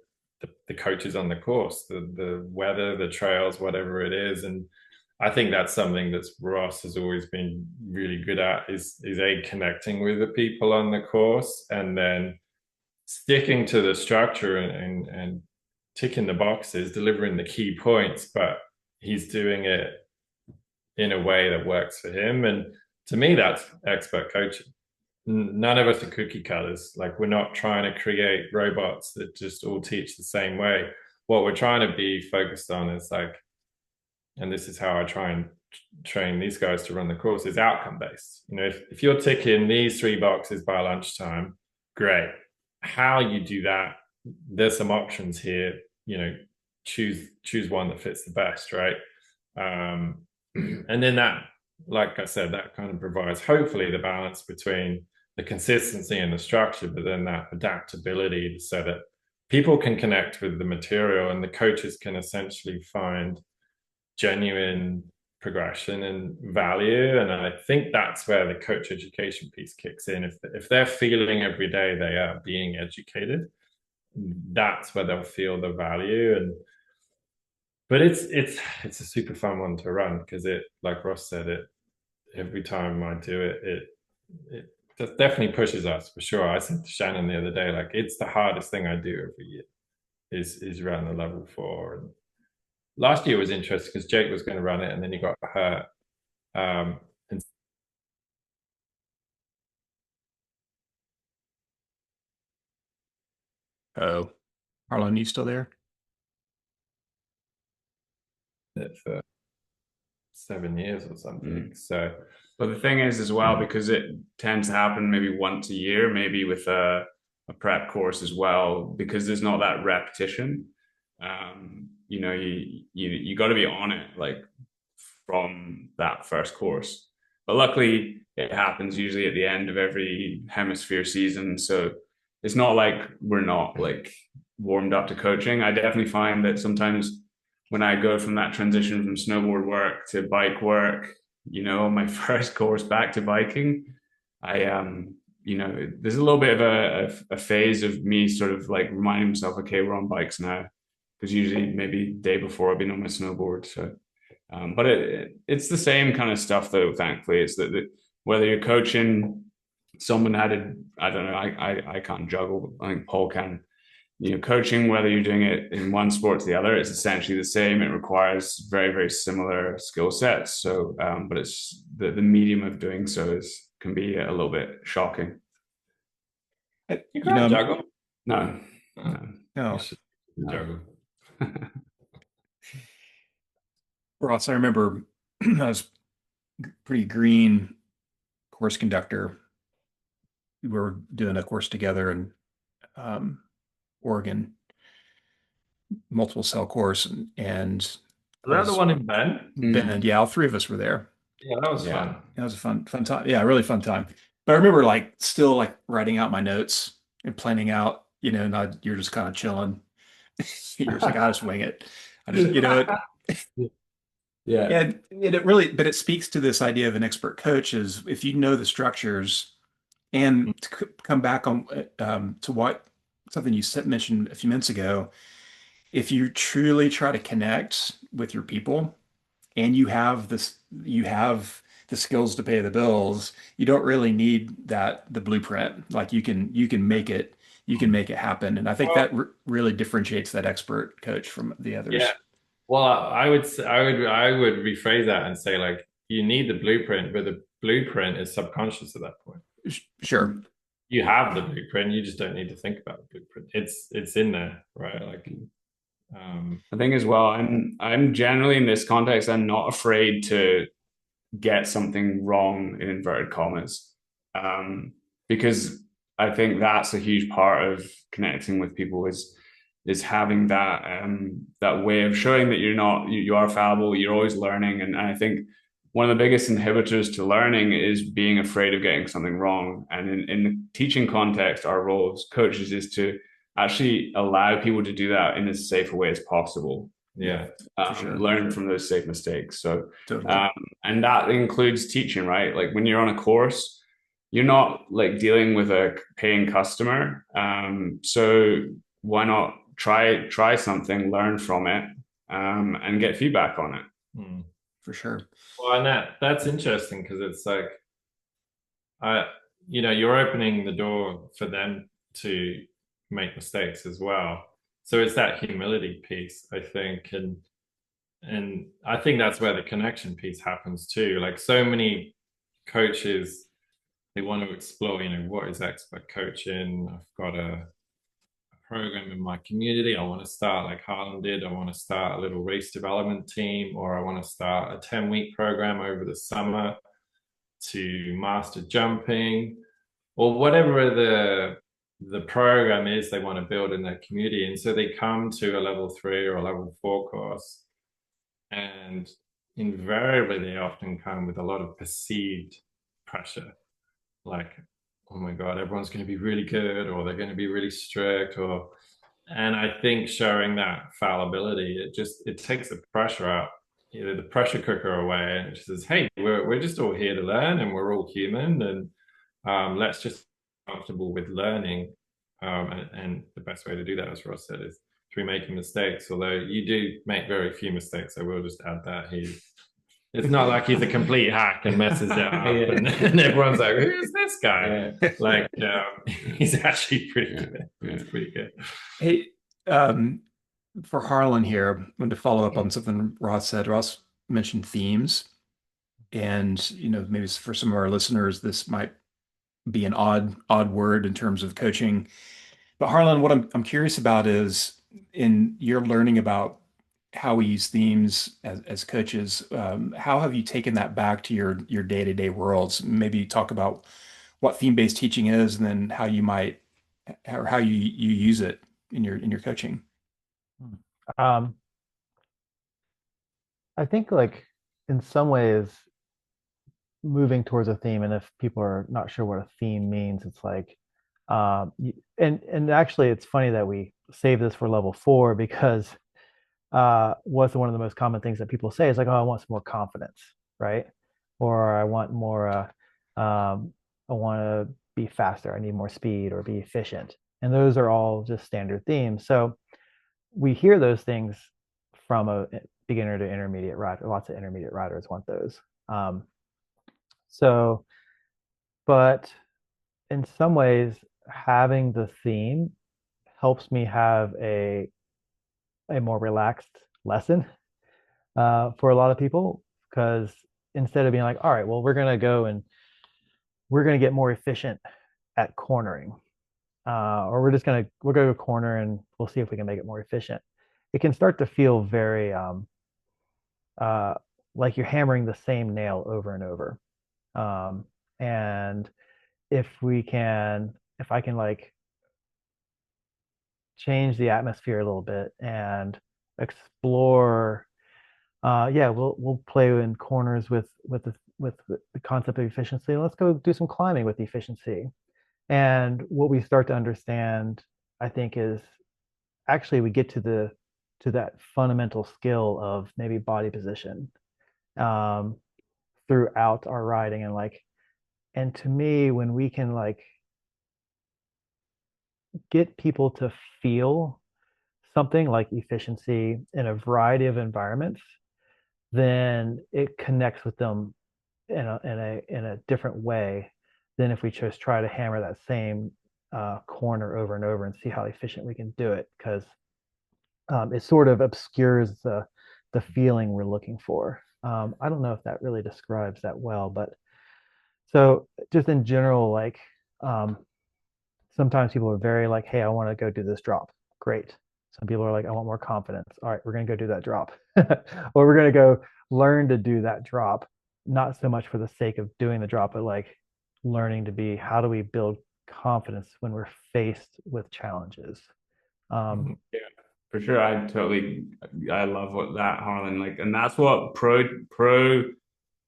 the coaches on the course, the weather, the trails, whatever it is. And I think that's something that Ross has always been really good at is connecting with the people on the course, and then sticking to the structure and ticking the boxes, delivering the key points, but he's doing it in a way that works for him. And to me, that's expert coaching. None of us are cookie cutters. Like, we're not trying to create robots that just all teach the same way. What we're trying to be focused on is like, and this is how I try and train these guys to run the course, is outcome based. If you're ticking these 3 boxes by lunchtime, great. How you do that, there's some options here. Choose one that fits the best, right? And then that, like I said, that kind of provides hopefully the balance between the consistency and the structure, but then that adaptability so that people can connect with the material and the coaches can essentially find genuine progression and value. And I think that's where the coach education piece kicks in. If they're feeling every day they are being educated, that's where they'll feel the value. But it's a super fun one to run, because it, like Ross said, it every time I do it definitely pushes us, for sure. I said to Shannon the other day, like, it's the hardest thing I do every year is run the level 4. And last year was interesting because Jake was going to run it and then he got hurt. And Oh, Harlan, you still there? for 7 years or something. So, but the thing is as well, because it tends to happen maybe once a year, maybe with a prep course as well, because there's not that repetition. You got to be on it like from that first course. But luckily, it happens usually at the end of every hemisphere season, so it's not like we're not like warmed up to coaching. I definitely find that sometimes when I go from that transition from snowboard work to bike work, my first course back to biking, I there's a little bit of a phase of me sort of like reminding myself, okay, we're on bikes now, because usually maybe the day before I've been on my snowboard. So, but it's the same kind of stuff though. Thankfully, it's that whether you're coaching someone had a, I don't know, I can't juggle. I think Paul can. Coaching, whether you're doing it in one sport to the other, it's essentially the same. It requires very, very similar skill sets. So, but it's the medium of doing so can be a little bit shocking. you can't juggle? No. No. Juggle. Ross, I remember I was pretty green course conductor. We were doing a course together in Oregon, multiple cell course, and was that the one in Bend? Bend, yeah, all 3 of us were there. Yeah, that was fun. That was a fun time. Yeah, really fun time. But I remember like still like writing out my notes and planning out, and you're just kind of chilling. You're just like, I just wing it. I just, Yeah. And it really, but it speaks to this idea of an expert coach is if you know the structures, and to come back on to what something you mentioned a few minutes ago, if you truly try to connect with your people and you have the skills to pay the bills, you don't really need the blueprint. Like you can make it happen. And I think Well, that really differentiates that expert coach from the yeah. others. Well, I would rephrase that and say like you need the blueprint, but the blueprint is subconscious at that point. Sure. You have the blueprint, you just don't need to think about the blueprint. It's in there, right? Like I think as well, I'm generally in this context, I'm not afraid to get something wrong in inverted commas, because I think that's a huge part of connecting with people is having that way of showing that you are fallible, you're always learning, and I think one of the biggest inhibitors to learning is being afraid of getting something wrong. And in the teaching context, our role as coaches is to actually allow people to do that in as safe a way as possible. yeah. Sure. Learn from those safe mistakes. So, Totally. and that includes teaching, right? Like when you're on a course, you're not like dealing with a paying customer. So why not try something, learn from it, and get feedback on it. For sure. Well, and that's interesting because it's like you're opening the door for them to make mistakes as well. So it's that humility piece, I think, and I think that's where the connection piece happens too. Like so many coaches, they want to explore, what is expert coaching? I've got a program in my community. I want to start like Harlan did. I want to start a little race development team, or I want to start a 10-week program over the summer to master jumping, or whatever the program is they want to build in their community. And so they come to a level 3 or a level 4 course, and invariably they often come with a lot of perceived pressure, like, oh my God, everyone's going to be really good, or they're going to be really strict, and I think showing that fallibility, it takes the pressure out, the pressure cooker away, and it just says, hey, we're just all here to learn, and we're all human, and let's just be comfortable with learning. And the best way to do that, as Ross said, is through making mistakes. Although you do make very few mistakes, I will just add that it's not like he's a complete hack and messes it up, and everyone's like, "Who's this guy?" Yeah. Like, he's actually pretty good. It's pretty good. Hey, for Harlan here, I want to follow up on something Ross said. Ross mentioned themes, and maybe for some of our listeners, this might be an odd word in terms of coaching. But Harlan, what I'm curious about is in your learning about how we use themes as coaches, how have you taken that back to your day-to-day worlds? Maybe talk about what theme-based teaching is, and then how you might or how you use it in your coaching. I think like in some ways moving towards a theme, and if people are not sure what a theme means, it's like and actually it's funny that we save this for level 4, because what's one of the most common things that people say is like, oh, I want some more confidence, right? Or I want more I want to be faster, I need more speed, or be efficient. And those are all just standard themes. So we hear those things from a beginner to intermediate rider. Lots of intermediate riders want those. So, but in some ways, having the theme helps me have a more relaxed lesson for a lot of people, because instead of being like, all right, well, we're going to go and we're going to get more efficient at cornering, or we're going to corner and we'll see if we can make it more efficient. It can start to feel very like you're hammering the same nail over and over. And if I can like change the atmosphere a little bit and explore, yeah, we'll play in corners with the concept of efficiency. Let's go do some climbing with efficiency. And what we start to understand, I think, is actually we get to that fundamental skill of maybe body position throughout our riding. And to me, when we can like get people to feel something like efficiency in a variety of environments, then it connects with them in a different way than if we just try to hammer that same corner over and over and see how efficient we can do it, because it sort of obscures the feeling we're looking for. I don't know if that really describes that well, but so just in general, like sometimes people are very like, hey, I want to go do this drop. Great. Some people are like, I want more confidence. All right, we're going to go do that drop. Or we're going to go learn to do that drop, not so much for the sake of doing the drop, but like learning to be, how do we build confidence when we're faced with challenges? Yeah, for sure. I love what that, Harlan, like, and that's what pro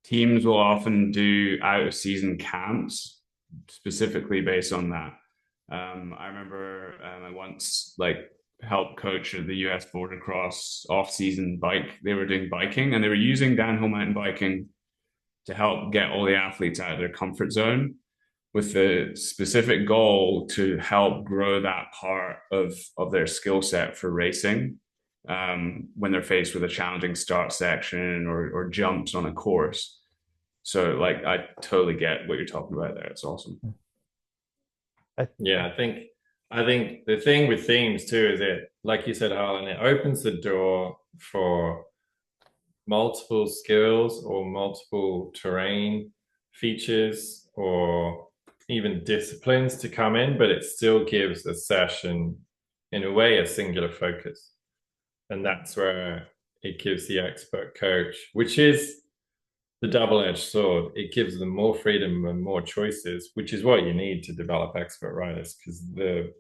teams will often do out of season camps, specifically based on that. I remember I once like helped coach the US border cross off season bike. They were doing biking and they were using downhill mountain biking to help get all the athletes out of their comfort zone, with the specific goal to help grow that part of their skill set for racing when they're faced with a challenging start section or jumps on a course. So like I totally get what you're talking about there. It's awesome. Yeah, I think the thing with themes too is it, like you said, Harlan, it opens the door for multiple skills or multiple terrain features or even disciplines to come in, but it still gives a session, in a way, a singular focus. And that's where it gives the expert coach, which is the double-edged sword. It gives them more freedom and more choices, which is what you need to develop expert riders, because the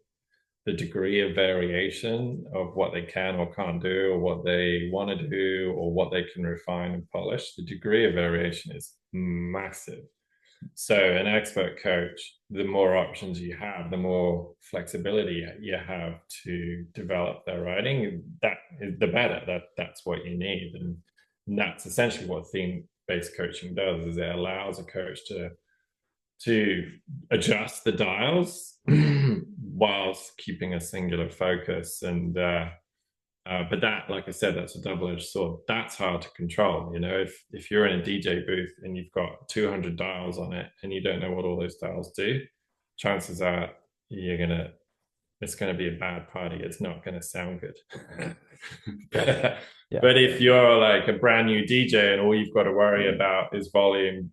degree of variation of what they can or can't do, or what they want to do, or what they can refine and polish, the degree of variation is massive. So an expert coach, the more options you have, the more flexibility you have to develop their riding, the better. That's what you need. And that's essentially what theme-based coaching does, is it allows a coach to adjust the dials whilst keeping a singular focus. And but that, like I said, that's a double-edged sword. That's hard to control. You know, if you're in a DJ booth and you've got 200 dials on it and you don't know what all those dials do, chances are it's gonna be a bad party. It's not gonna sound good. But if you're like a brand new DJ and all you've got to worry about is volume,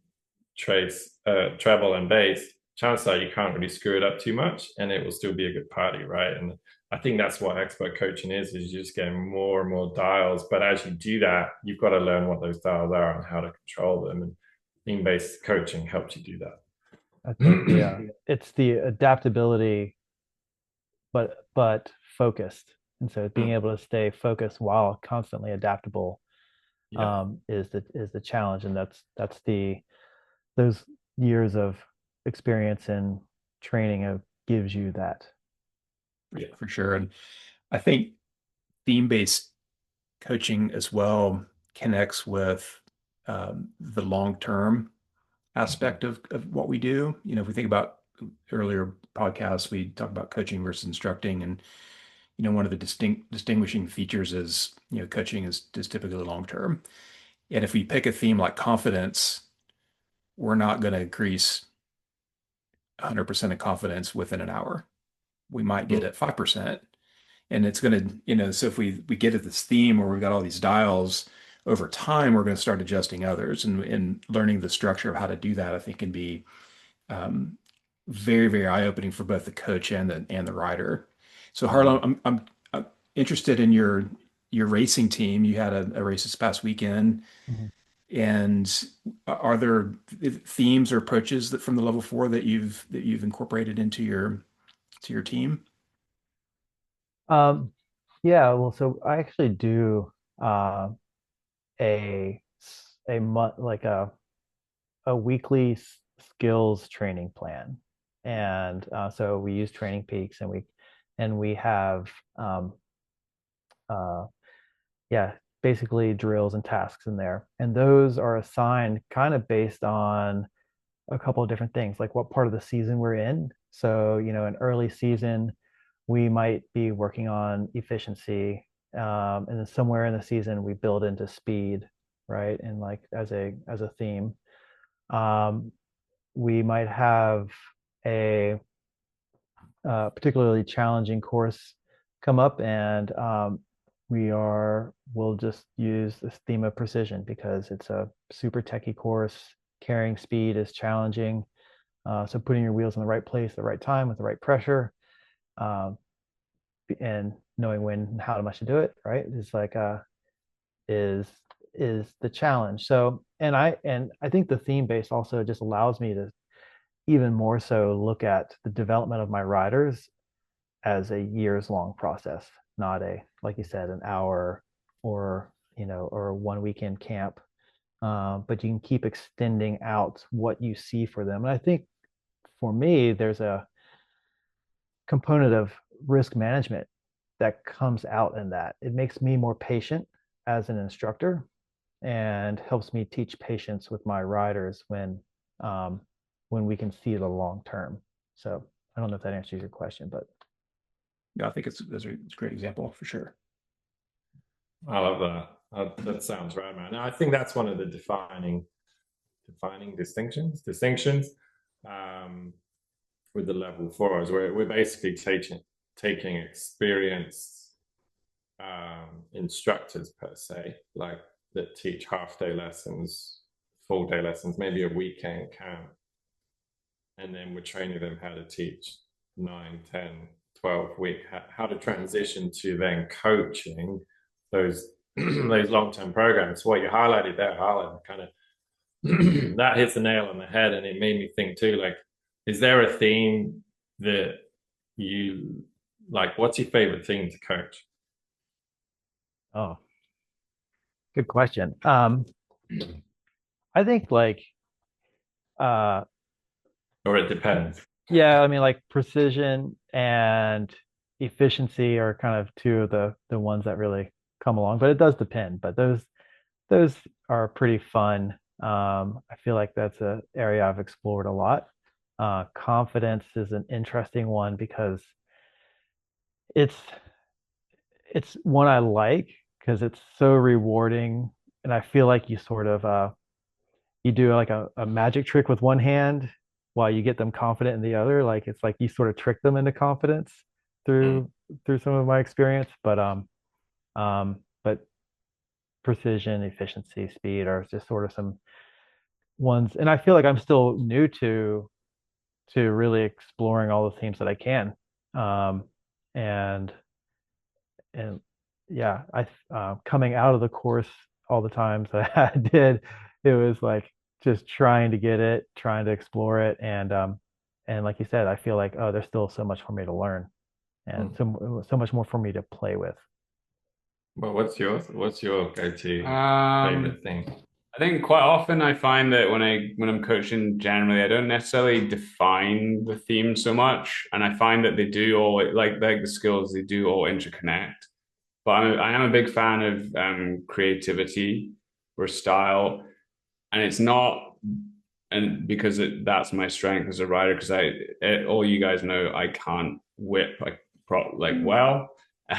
trace, treble, and bass, chances are you can't really screw it up too much, and it will still be a good party, right? And I think that's what expert coaching is you're just getting more and more dials. But as you do that, you've got to learn what those dials are and how to control them. And theme-based coaching helps you do that. I think it's the adaptability, but focused. And so being able to stay focused while constantly adaptable is the challenge. And that's those years of experience and training gives you that. Yeah, for sure. And I think theme-based coaching as well connects with the long-term aspect of what we do. You know, if we think about earlier podcasts, we talked about coaching versus instructing, and you know, one of the distinguishing features is, you know, coaching is typically long-term. And if we pick a theme like confidence, we're not going to increase 100% of confidence within an hour. We might get at 5%. And it's going to, you know, so if we get at this theme where we've got all these dials, over time, we're going to start adjusting others, and learning the structure of how to do that, I think, can be very, very eye-opening for both the coach and the rider. So Harlan, I'm interested in your racing team. You had a race this past weekend. Mhm. And are there themes or approaches that from the level 4 that you've incorporated into your team? Yeah, well, so I actually do a month, like a weekly skills training plan, and so we use Training Peaks, and we have yeah, basically drills and tasks in there, and those are assigned kind of based on a couple of different things, like what part of the season we're in. So, you know, in early season, we might be working on efficiency, and then somewhere in the season we build into speed, right? And like as a theme. We might have a particularly challenging course come up, and we'll just use this theme of precision because it's a super techie course. Carrying speed is challenging. So putting your wheels in the right place, the right time, with the right pressure, and knowing when and how much to do it, right? Is like is the challenge. So and I think the theme base also just allows me to even more so look at the development of my riders as a years long process, not a, like you said, an hour or, or a 1 weekend camp. But you can keep extending out what you see for them. And I think for me, there's a component of risk management that comes out in that. It makes me more patient as an instructor and helps me teach patience with my riders when we can see the long term. So I don't know if that answers your question, but yeah, I think it's a great example for sure. I love that. That sounds right, man. I think that's one of the defining distinctions with the level 4s. We're basically taking experienced instructors per se, like that teach half-day lessons, full-day lessons, maybe a weekend camp, and then we're training them how to teach 9, 10, 12 week, how to transition to then coaching those those long-term programs. What you highlighted there, Harlan, kind of that hits the nail on the head, and it made me think too, like, is there a theme that you like? What's your favorite theme to coach? oh, good question. I think like Or it depends. yeah, I mean like precision and efficiency are kind of two of the ones that really come along, but it does depend. But those are pretty fun. I feel like that's an area I've explored a lot. Confidence is an interesting one because it's it's one I like because it's so rewarding, and I feel like you sort of you do like a magic trick with one hand while you get them confident in the other. Like it's like you sort of trick them into confidence through some of my experience. But precision, efficiency, speed are just sort of some ones, and I feel like I'm still new to really exploring all the themes that I can. And and yeah, I coming out of the course all the times that I did, it was like just trying to get it, trying to explore it, and like you said, I feel like there's still so much for me to learn, and so much more for me to play with. Well, what's your go-to favorite thing? I think quite often I find that when I'm coaching generally, I don't necessarily define the theme so much, and I find that they do all like the skills, they do all interconnect. But I am a big fan of creativity or style, and it's not, and because that's my strength as a rider. Because all you guys know, I can't whip like well,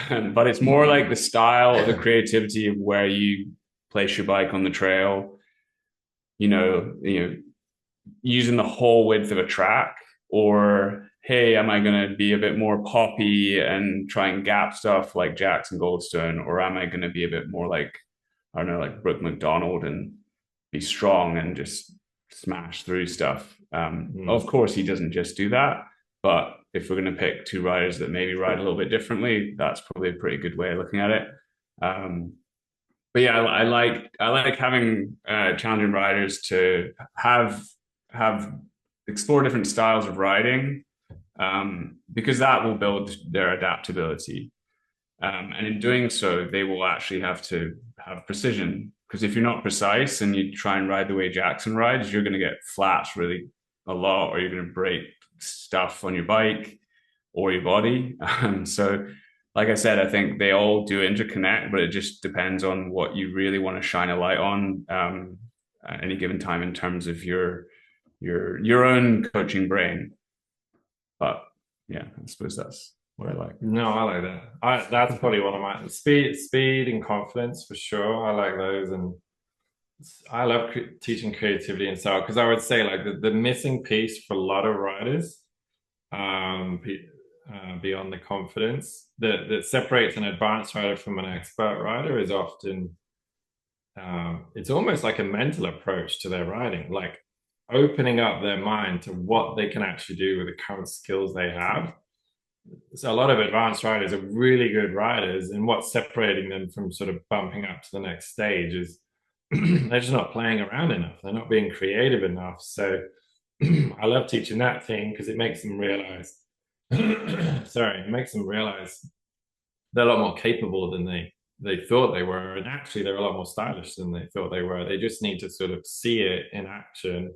but it's more like the style, the creativity of where you place your bike on the trail. Using the whole width of a track, or hey, am I going to be a bit more poppy and try and gap stuff like Jackson Goldstone, or am I going to be a bit more like, I don't know, like Brooke McDonald and be strong and just smash through stuff? Of course, he doesn't just do that, but if we're going to pick two riders that maybe ride a little bit differently, that's probably a pretty good way of looking at it. But yeah, I like having challenging riders to have explore different styles of riding, because that will build their adaptability. And in doing so, they will actually have to have precision. Because if you're not precise and you try and ride the way Jackson rides, you're going to get flats really a lot, or you're going to break stuff on your bike or your body. So like I said, I think they all do interconnect, but it just depends on what you really want to shine a light on at any given time in terms of your own coaching brain. But yeah, I suppose that's what I like. No, I like that. That's probably one of my speed and confidence for sure. I like those, and I love teaching creativity and style because I would say like the missing piece for a lot of writers, um, beyond the confidence that separates an advanced writer from an expert writer is often it's almost like a mental approach to their writing, like opening up their mind to what they can actually do with the current skills they have. So a lot of advanced writers are really good writers, and what's separating them from sort of bumping up to the next stage is they're just not playing around enough. They're not being creative enough. So I love teaching that thing because it makes them realize, sorry, it makes them realize they're a lot more capable than they thought they were, and actually they're a lot more stylish than they thought they were. They just need to sort of see it in action,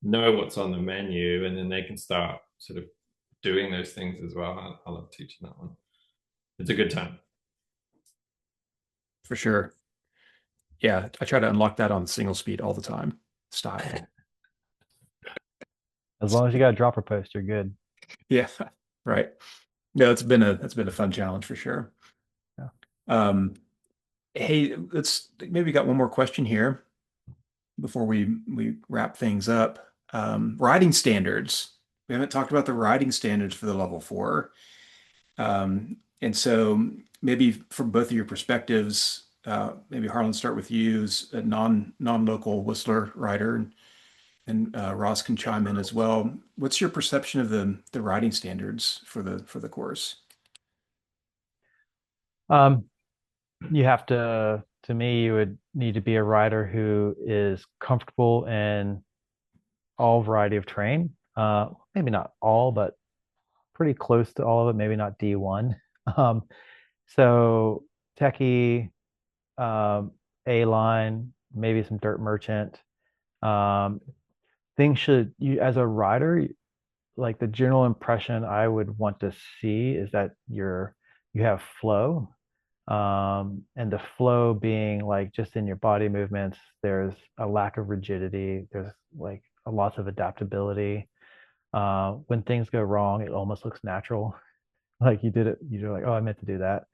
know what's on the menu, and then they can start sort of doing those things as well. I love teaching that one. It's a good time. For sure. Yeah, I try to unlock that on single speed all the time. Style. As long as you got a dropper post, you're good. Yeah, right. No, it's been a fun challenge for sure. Yeah. Hey, let's maybe got one more question here before we wrap things up. Writing standards. We haven't talked about the writing standards for the level 4. And so maybe from both of your perspectives, maybe Harlan, start with you as a non-local Whistler writer, and Ross can chime in as well. What's your perception of the writing standards for the course? You have to me, you would need to be a writer who is comfortable in all variety of terrain. Maybe not all, but pretty close to all of it. Maybe not D1. Um, so techie, A line, maybe some dirt merchant. Um, things should you as a writer, like the general impression I would want to see is that you have flow. And the flow being like just in your body movements, there's a lack of rigidity, there's like a lots of adaptability. When things go wrong, it almost looks natural. Like you did it, you're like, oh, I meant to do that.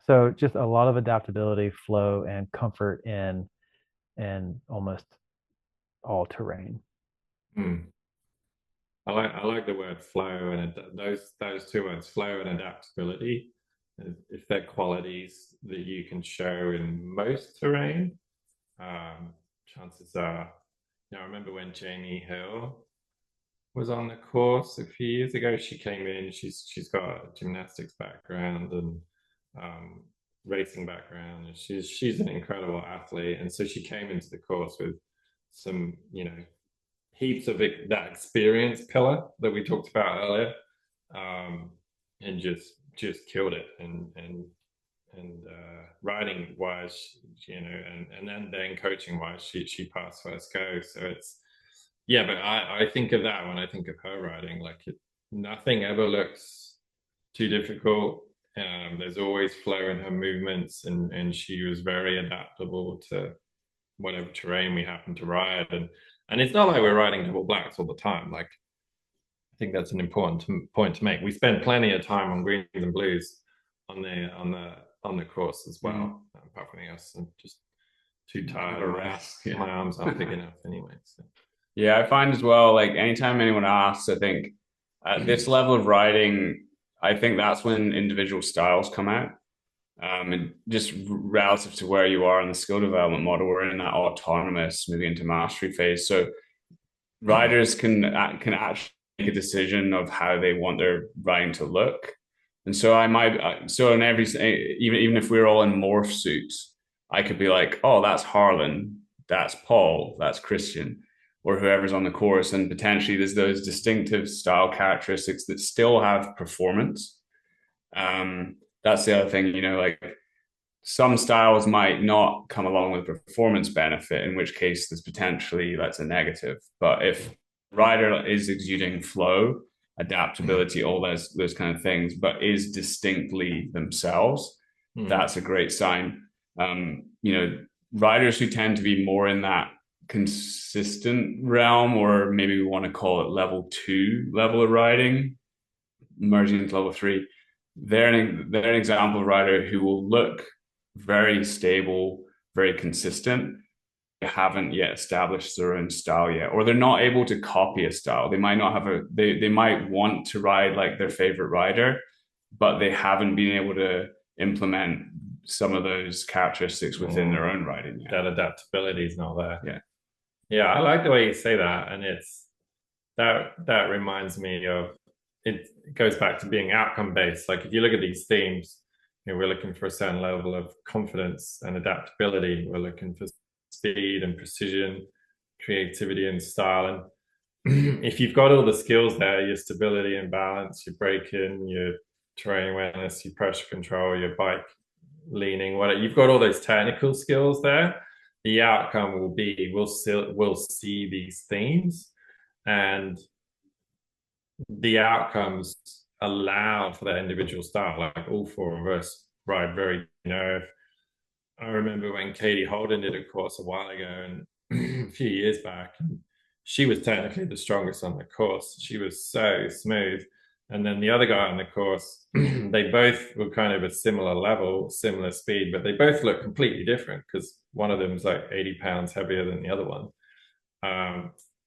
So just a lot of adaptability, flow, and comfort in almost all terrain. Hmm. I like the word flow, and those two words, flow and adaptability. If they're qualities that you can show in most terrain, chances are, I remember when Jamie Hill was on the course a few years ago. She came in. She's got a gymnastics background and racing background, and she's an incredible athlete. And so she came into the course with some, heaps of that experience pillar that we talked about earlier, and just killed it. And riding wise, and then coaching wise, she passed first go. So it's but I think of that when I think of her riding. Like nothing ever looks too difficult. There's always flow in her movements, and she was very adaptable to whatever terrain we happen to ride. And it's not like we're riding double blacks all the time. Like I think that's an important point to make. We spend plenty of time on greens and blues on the course as well. Apart from anything else, I'm just too tired or rest. My arms aren't big enough anyway. So. Yeah, I find as well, like anytime anyone asks, I think at this level of riding, I think that's when individual styles come out. And just relative to where you are in the skill development model, we're in that autonomous moving into mastery phase. So riders can actually make a decision of how they want their riding to look. And so I might, so in every, even if we're all in morph suits, I could be like, oh, that's Harlan, that's Paul, that's Kristian, or whoever's on the course. And potentially there's those distinctive style characteristics that still have performance. That's the other thing, like some styles might not come along with performance benefit, in which case there's potentially that's a negative. But if rider is exuding flow, adaptability, all those kind of things, but is distinctly themselves, that's a great sign. Riders who tend to be more in that consistent realm, or maybe we want to call it level 2 level of riding, merging into level 3, they're an example of rider who will look very stable, very consistent, they haven't yet established their own style yet, or they're not able to copy a style. They might not have they might want to ride like their favorite rider, but they haven't been able to implement some of those characteristics within their own riding yet. That adaptability is not there. Yeah. Yeah, I like the way you say that. And it's that reminds me of, it goes back to being outcome based. Like if you look at these themes, we're looking for a certain level of confidence and adaptability. We're looking for speed and precision, creativity and style. And if you've got all the skills there, your stability and balance, your braking, your terrain awareness, your pressure control, your bike leaning, you've got all those technical skills there, the outcome will be we'll see these themes, and the outcomes allowed for that individual style. Like all four of us ride very, I remember when Katie Holden did a course a while ago and a few years back, she was technically the strongest on the course. She was so smooth. And then the other guy on the course, they both were kind of a similar level, similar speed, but they both look completely different because one of them is like 80 pounds heavier than the other one.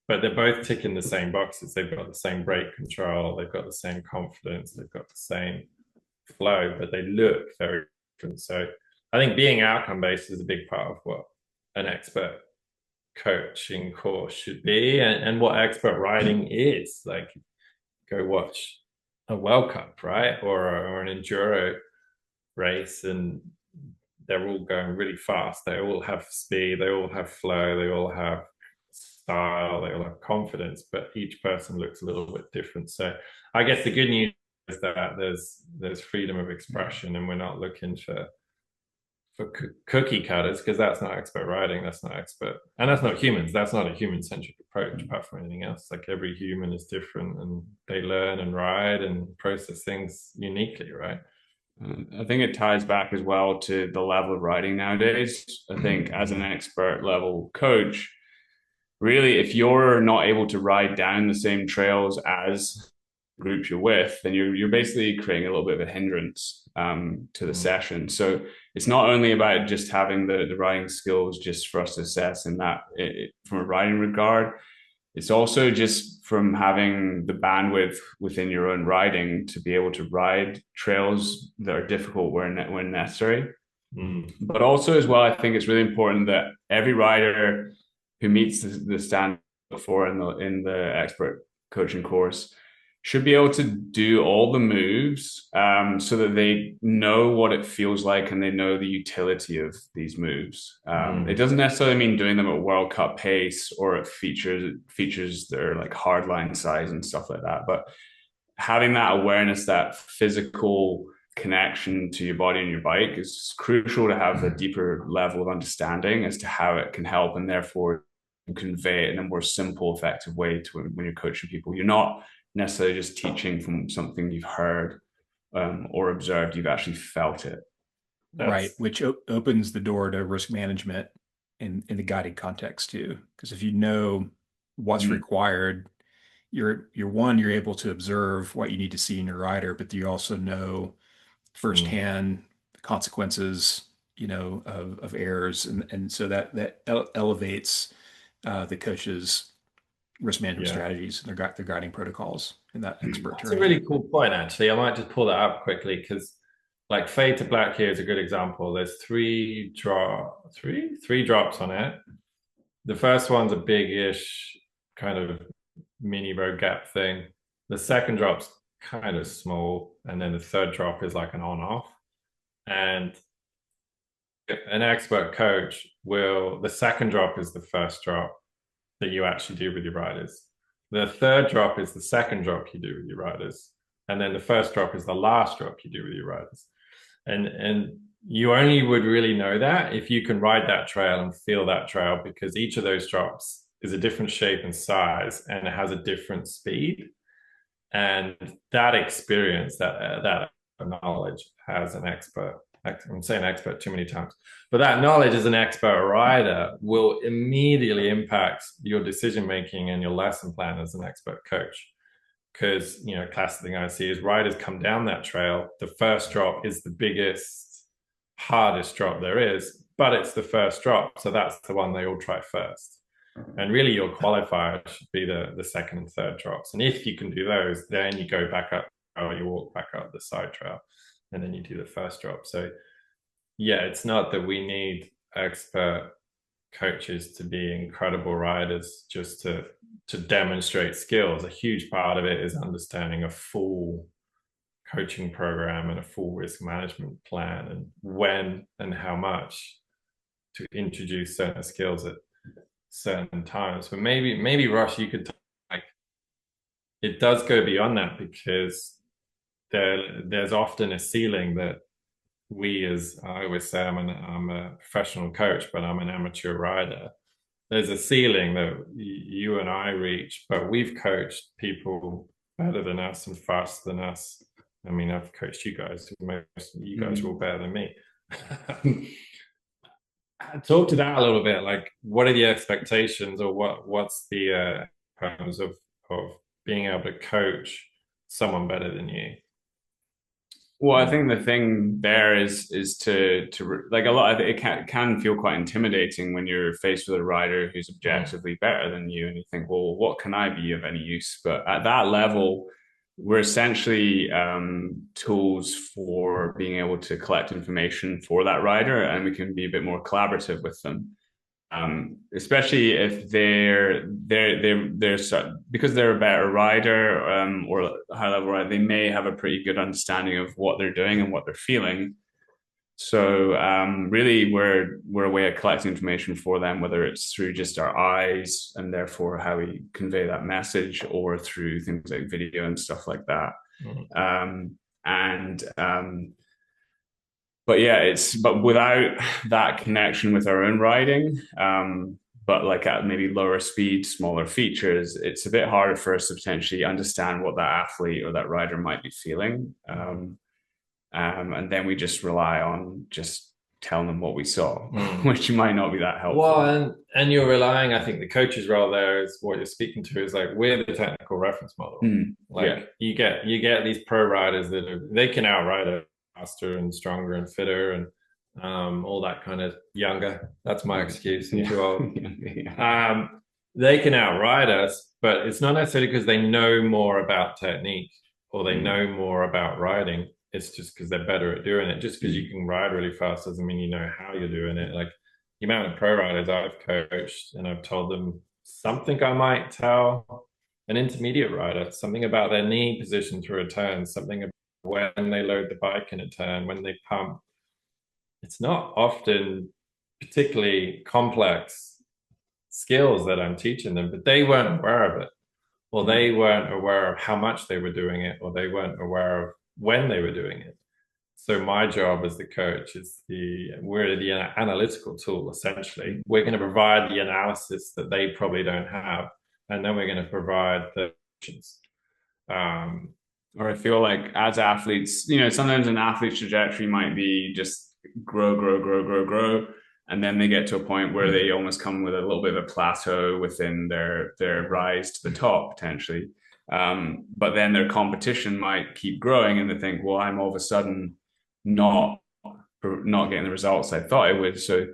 But they're both ticking the same boxes. They've got the same brake control. They've got the same confidence. They've got the same flow, but they look very different. So I think being outcome-based is a big part of what an expert coaching course should be, and what expert riding is. Like, go watch a World Cup, right? Or an enduro race, and they're all going really fast. They all have speed. They all have flow. They all have style. They all have confidence, but each person looks a little bit different. So I guess the good news is that there's freedom of expression, and we're not looking for cookie cutters, because that's not expert riding. That's not expert, and that's not humans. That's not a human-centric approach, apart from anything else. Like every human is different, and they learn and ride and process things uniquely, right? I think it ties back as well to the level of riding nowadays. I think as an expert level coach, really, if you're not able to ride down the same trails as group you're with, then you're basically creating a little bit of a hindrance to the session. So it's not only about just having the riding skills just for us to assess in that from a riding regard. It's also just from having the bandwidth within your own riding to be able to ride trails that are difficult when necessary. But also as well, I think it's really important that every rider who meets the standard for in the expert coaching course should be able to do all the moves so that they know what it feels like and they know the utility of these moves. It doesn't necessarily mean doing them at World Cup pace or at features that are like hardline size and stuff like that, but having that awareness, that physical connection to your body and your bike is crucial to have a deeper level of understanding as to how it can help, and therefore convey it in a more simple, effective way to when you're coaching people. You're not necessarily just teaching from something you've heard or observed, you've actually felt it. Right, which opens the door to risk management in the guided context too. Because if you know what's required, you're able to observe what you need to see in your rider, but you also know firsthand the consequences, of errors, and so that elevates the coach's risk management strategies and their guiding protocols in that expert That's terrain. a really cool point, actually. I might just pull that up quickly, because like Fade to Black here is a good example. There's three drops on it. The first one's a big-ish kind of mini road gap thing. The second drop's kind of small, and then the third drop is like an on-off. And an expert coach the second drop is the first drop that you actually do with your riders. The third drop is the second drop you do with your riders. And then the first drop is the last drop you do with your riders. And you only would really know that if you can ride that trail and feel that trail, because each of those drops is a different shape and size, and it has a different speed. And that experience, that knowledge has an expert. I'm saying expert too many times, but that knowledge as an expert rider will immediately impact your decision making and your lesson plan as an expert coach. Because, classic thing I see is riders come down that trail. The first drop is the biggest, hardest drop there is. but it's the first drop, so that's the one they all try first. And really your qualifier should be the second and third drops. And if you can do those, then you go back up, or you walk back up the side trail, and then you do the first drop. So yeah, it's not that we need expert coaches to be incredible riders just to demonstrate skills. A huge part of it is understanding a full coaching program and a full risk management plan, and when and how much to introduce certain skills at certain times. But maybe Ross, you could like, it does go beyond that, because there's often a ceiling that we, as I always say, I'm a professional coach, but I'm an amateur rider. There's a ceiling that you and I reach, but we've coached people better than us and faster than us. I mean, I've coached you guys. Most of you guys are all better than me. Talk to that a little bit. Like, what are the expectations, or what's the terms of being able to coach someone better than you? Well, I think the thing there is to like, a lot of it can feel quite intimidating when you're faced with a rider who's objectively better than you, and you think, well, what can I be of any use? But at that level, we're essentially tools for being able to collect information for that rider, and we can be a bit more collaborative with them. Especially if they're because they're a better rider or a high level rider, they may have a pretty good understanding of what they're doing and what they're feeling. So really, we're a way of collecting information for them, whether it's through just our eyes and therefore how we convey that message, or through things like video and stuff like that. But yeah, but without that connection with our own riding, but like at maybe lower speed, smaller features, it's a bit harder for us to potentially understand what that athlete or that rider might be feeling. And then we just rely on just telling them what we saw, which might not be that helpful. Well, and you're relying, I think the coach's role there is what you're speaking to is like, we're the technical reference model. You get these pro riders that they can outride it faster and stronger and fitter and all that kind of younger. That's my excuse. I'm too old. They can outride us, but it's not necessarily because they know more about technique or they know more about riding. It's just because they're better at doing it. Just because you can ride really fast doesn't mean you know how you're doing it. Like the amount of pro riders I've coached, and I've told them something I might tell an intermediate rider, something about their knee position through a turn, something about when they load the bike in a turn, when they pump. It's not often particularly complex skills that I'm teaching them, but they weren't aware of it, or they weren't aware of how much they were doing it, or they weren't aware of when they were doing it. So my job as the coach is we're the analytical tool, essentially. We're going to provide the analysis that they probably don't have, and then we're going to provide the options. Or I feel like as athletes, sometimes an athlete's trajectory might be just grow, and then they get to a point where they almost come with a little bit of a plateau within their rise to the top potentially. But then their competition might keep growing, and they think, well, I'm all of a sudden not getting the results I thought I would. So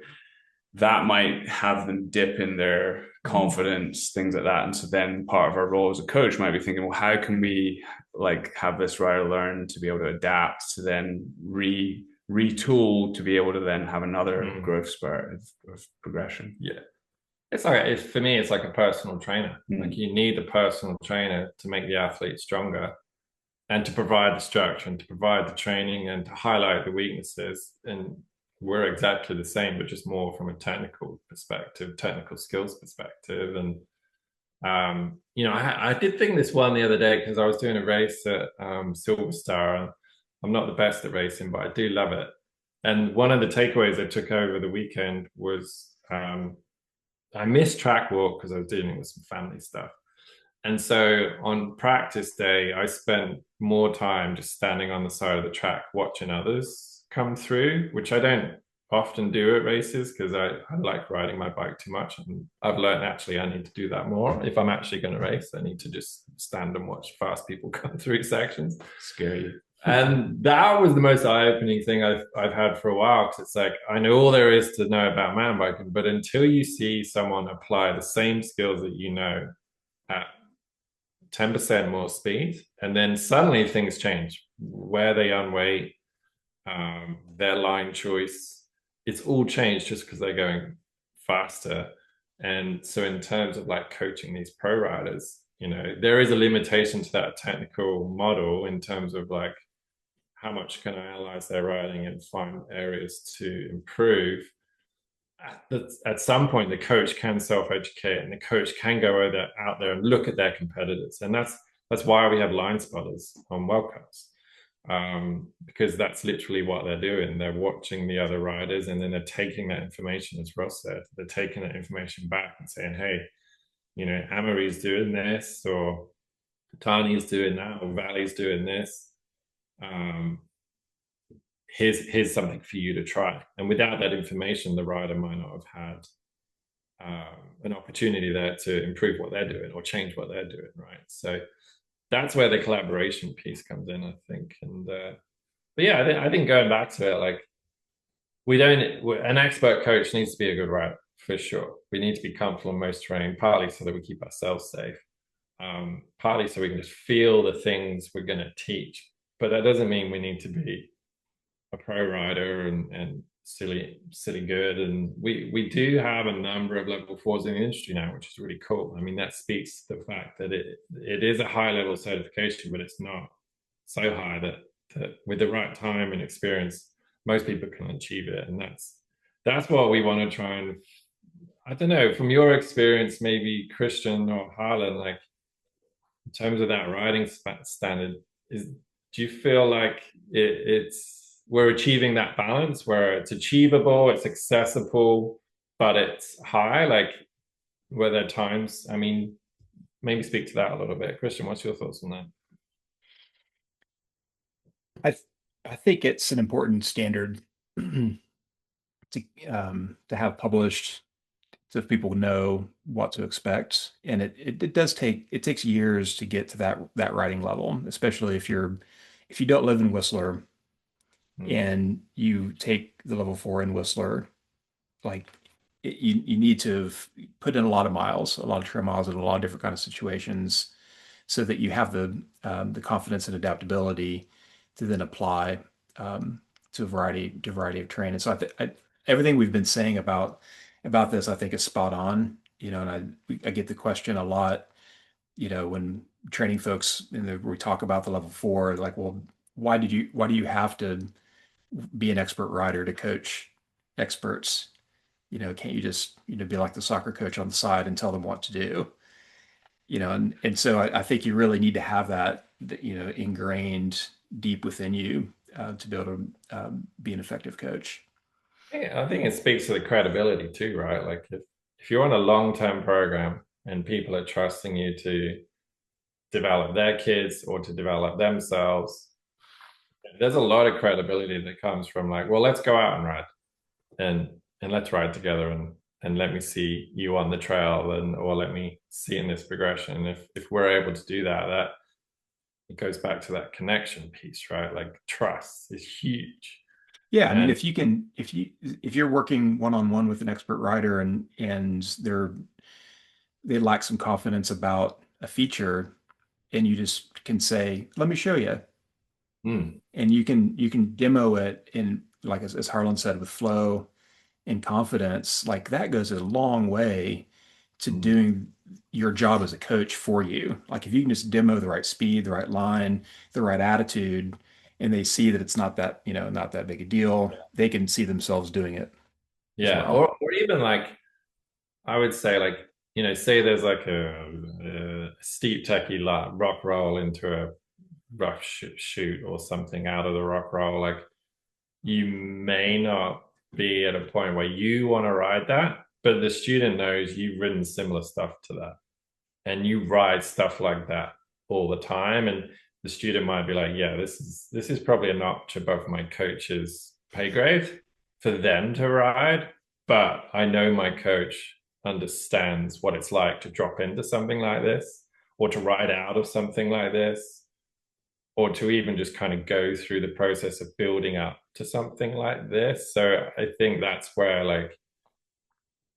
that might have them dip in their confidence, things like that. And so then part of our role as a coach might be thinking, well, how can we like have this rider learn to be able to adapt, to then retool to be able to then have another growth spurt of progression. Yeah. For me, it's like a personal trainer. Like you need a personal trainer to make the athlete stronger, and to provide the structure and to provide the training and to highlight the weaknesses. And we're exactly the same, but just more from a technical perspective, technical skills perspective. And I did think this one the other day because I was doing a race at Silver Star, and I'm not the best at racing, but I do love it. And one of the takeaways I took over the weekend was I missed track walk because I was dealing with some family stuff. And so on practice day, I spent more time just standing on the side of the track watching others come through, which I don't often do at races because I like riding my bike too much. And I've learned actually I need to do that more. If I'm actually going to race, I need to just stand and watch fast people come through sections. Scary. And that was the most eye-opening thing I've had for a while, because it's like, I know all there is to know about mountain biking, but until you see someone apply the same skills that you know at 10% more speed, and then suddenly things change. Where they unweight, their line choice, it's all changed just because they're going faster. And so in terms of like coaching these pro riders, there is a limitation to that technical model in terms of like, how much can I analyze their riding and find areas to improve. At some point, the coach can self-educate, and the coach can go out there and look at their competitors, and that's why we have line spotters on webcasts, because that's literally what they're doing. They're watching the other riders, and then they're taking that information, as Ross said, they're taking that information back and saying, hey, Amory's doing this, or Tani's doing that, or Valley's doing this. Here's something for you to try. And without that information, the rider might not have had an opportunity there to improve what they're doing or change what they're doing, right? So that's where the collaboration piece comes in, I think. And but yeah, I think going back to it, like, an expert coach needs to be a good rider, for sure. We need to be comfortable in most terrain, partly so that we keep ourselves safe, partly so we can just feel the things we're going to teach. But that doesn't mean we need to be a pro rider and silly good. And we do have a number of level 4s in the industry now, which is really cool. I mean, that speaks to the fact that it is a high level certification, but it's not so high that with the right time and experience, most people can achieve it. And that's what we want to try and, I don't know, from your experience, maybe Kristian or Harlan, like, in terms of that riding standard, do you feel like we're achieving that balance where it's achievable, it's accessible, but it's high? Like, were there times, I mean, maybe speak to that a little bit. Kristian, what's your thoughts on I think it's an important standard to have published, so people know what to expect. And it takes years to get to that writing level, especially if you don't live in Whistler and you take the level 4 in Whistler. Like, you need to have put in a lot of trail miles in a lot of different kind of situations, so that you have the confidence and adaptability to then apply to a variety of terrain. And so everything we've been saying about this, I think, is spot on. And I get the question a lot, when training folks, we talk about the level 4, like, well, why do you have to be an expert rider to coach experts? Can't you just, be like the soccer coach on the side and tell them what to do? And so I think you really need to have that, ingrained deep within you to be able to be an effective coach. Yeah, I think it speaks to the credibility too, right? Like, if you're on a long-term program and people are trusting you to develop their kids or to develop themselves, there's a lot of credibility that comes from, like, well, let's go out and ride, and let's ride together, and let me see you on the trail, or let me see in this progression. If we're able to do that it goes back to that connection piece, right? Like, trust is huge. Yeah, I mean, if you're working one-on-one with an expert rider, and they lack some confidence about a feature, and you just can say, "Let me show you," and you can demo it in, like, as Harlan said, with flow and confidence. Like, that goes a long way to doing your job as a coach for you. Like, if you can just demo the right speed, the right line, the right attitude, and they see that it's not that big a deal, they can see themselves doing it. Yeah, well. or even, like, I would say, like, say there's like a steep techie rock roll into a rough shoot or something out of the rock roll. Like, you may not be at a point where you want to ride that, but the student knows you've ridden similar stuff to that, and you ride stuff like that all the time. And the student might be like, yeah, this is probably a notch above my coach's pay grade for them to ride, but I know my coach understands what it's like to drop into something like this, or to ride out of something like this, or to even just kind of go through the process of building up to something like this. So I think that's where, like,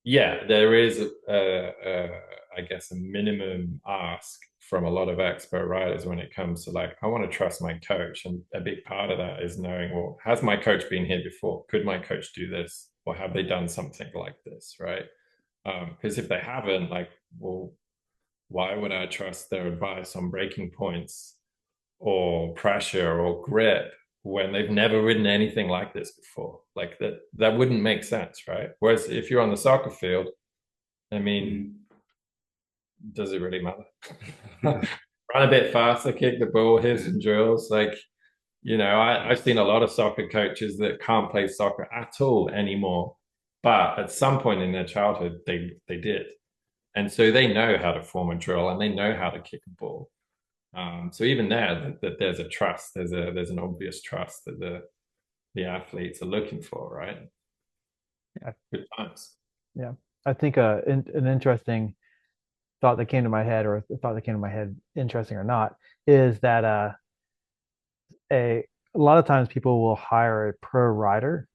yeah, there is I guess a minimum ask from a lot of expert riders when it comes to, like, I want to trust my coach, and a big part of that is knowing, well, has my coach been here before? Could my coach do this, or have they done something like this, right? Because if they haven't, like, well, why would I trust their advice on breaking points or pressure or grip when they've never ridden anything like this before? Like, that wouldn't make sense, right? Whereas if you're on the soccer field, I mean, does it really matter? Run a bit faster, kick the ball, here's some drills. Like, I've seen a lot of soccer coaches that can't play soccer at all anymore, but at some point in their childhood they did, and so they know how to form a drill and they know how to kick a ball. So even there, that there's a trust, there's an obvious trust that the athletes are looking for, right? Yeah. Good times. Yeah. I think an interesting thought that came to my head, or a thought that came to my head, interesting or not, is that a lot of times people will hire a pro rider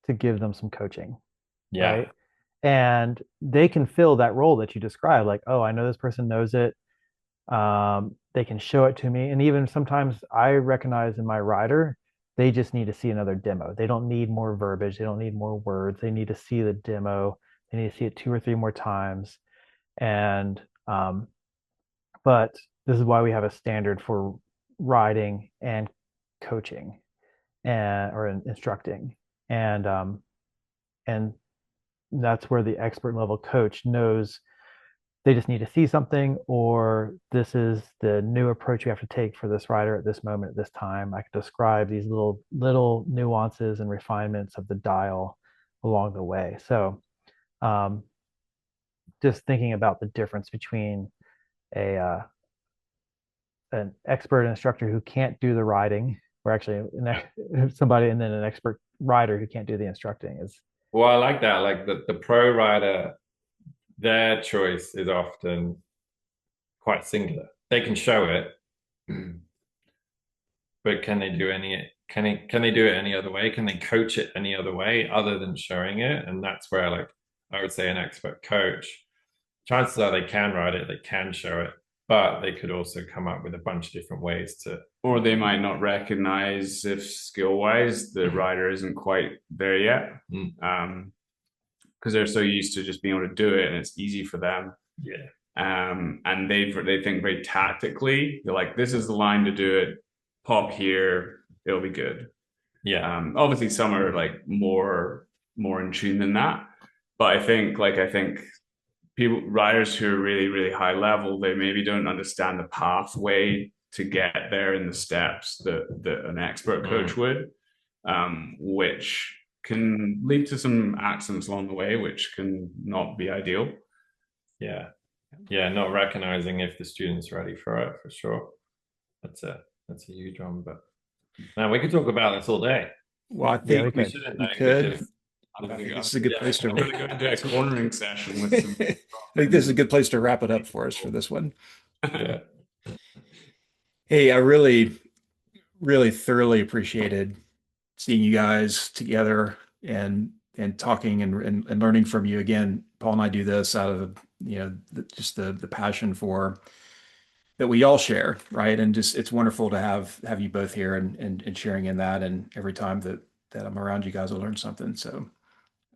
to give them some coaching, Yeah. right? And they can fill that role that you described, like, oh, I know this person knows it. They can show it to me. And even sometimes I recognize in my rider, they just need to see another demo. They don't need more verbiage. They don't need more words. They need to see the demo. They need to see it 2 or 3 more times. And but this is why we have a standard for riding and coaching or instructing. And that's where the expert level coach knows they just need to see something, or this is the new approach you have to take for this rider at this moment, at this time. I can describe these little nuances and refinements of the dial along the way. So just thinking about the difference between an expert instructor who can't do the riding, or actually somebody, and then an expert rider who can't do the instructing is. Well, I like that. Like the pro rider, their choice is often quite singular. They can show it, but can they do can they do it any other way? Can they coach it any other way other than showing it? And that's where, like, I would say an expert coach, chances are they can ride it, they can show it, but they could also come up with a bunch of different ways to. Or they might not recognize if skill-wise the rider isn't quite there yet, because they're so used to just being able to do it and it's easy for them. Yeah. And they think very tactically. They're like, this is the line to do it. Pop here, it'll be good. Yeah. Obviously, some are like more in tune than that. But I think people, riders who are really, really high level, they maybe don't understand the pathway to get there in the steps that an expert coach would, which can lead to some accidents along the way, which can not be ideal. Yeah. Not recognizing if the student's ready for it, for sure. That's a huge one. But now we could talk about this all day. Well, I think we could. I think this is a good place to. I'm going to go into a cornering session with some. I think this is a good place to wrap it up for us for this one. Yeah. Hey, I really, really thoroughly appreciated seeing you guys together and talking and learning from you again. Paul and I do this out of just the passion for that we all share, right? And just it's wonderful to have you both here and sharing in that. And every time that I'm around you guys, I learn something. So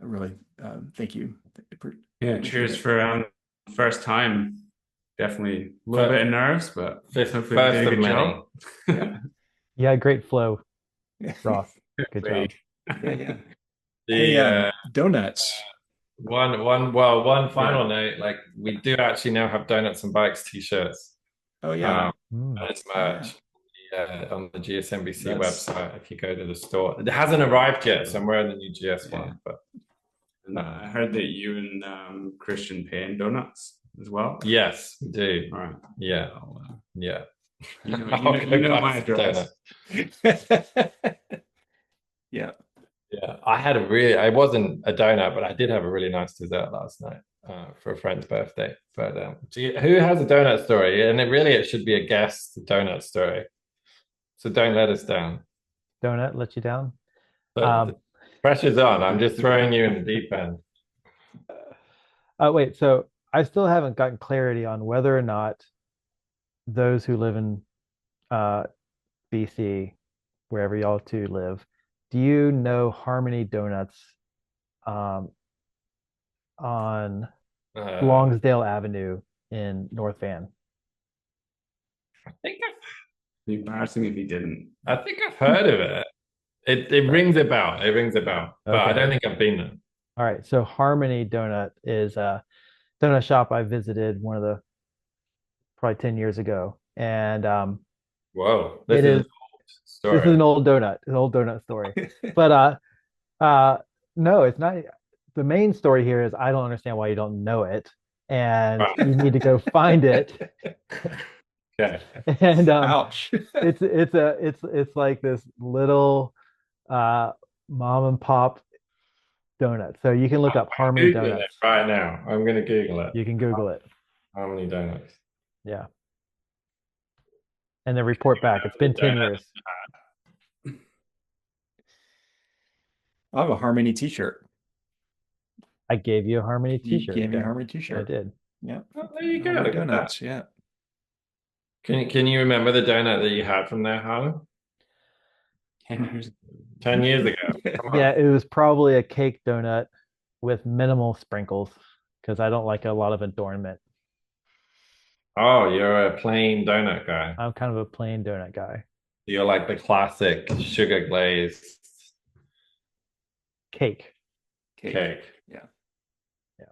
I really thank you. Yeah, cheers for first time. Definitely a little bit of nerves, but hopefully first did a of good many. job. Yeah, great flow, Ross. Good job. Yeah. Donuts. One final note, like, we do actually now have Donuts and Bikes t-shirts. Oh yeah. And it's merch. On the GSMBC website, if you go to the store. It hasn't arrived yet, so I'm wearing the new GS one. But I heard that you and Kristian pay in donuts as well. Yes, we do. All right. Yeah. Yeah. You know my address. Yeah. Yeah. I wasn't a donut, but I did have a really nice dessert last night for a friend's birthday. But who has a donut story? And it should be a guest donut story. So don't let us down. Donut let you down. But the pressure's on. I'm just throwing you in the deep end. Wait, so I still haven't gotten clarity on whether or not those who live in BC, wherever y'all two live, do you know Harmony Donuts on Longsdale Avenue in North Van? I think It'd be embarrassing if he didn't. I've heard of it. It rings a bell. It rings a bell. But I don't think I've been there. All right. So Harmony Donut is a donut shop I visited probably 10 years ago. And Whoa, this is an old donut, story. But no, it's not. The main story here is I don't understand why you don't know it, and you need to go find it. Okay. And Ouch. it's like this little mom and pop donut. So you can look up Harmony Googling Donuts it right now. I'm gonna Google it. You can Google it. Harmony Donuts. Yeah. And then report back. It's been 10 years. I have a Harmony t-shirt. I gave you a Harmony t-shirt. You gave me a Harmony t-shirt. I did. Yeah. Oh, there you go. Harmony Look at donuts. that. Yeah. Can you remember the donut that you had from there, Harlan? 10 years. 10 years ago. Come on. Yeah, it was probably a cake donut with minimal sprinkles because I don't like a lot of adornment. Oh, you're a plain donut guy. I'm kind of a plain donut guy. You're like the classic sugar glazed Cake. cake. Yeah. Yeah.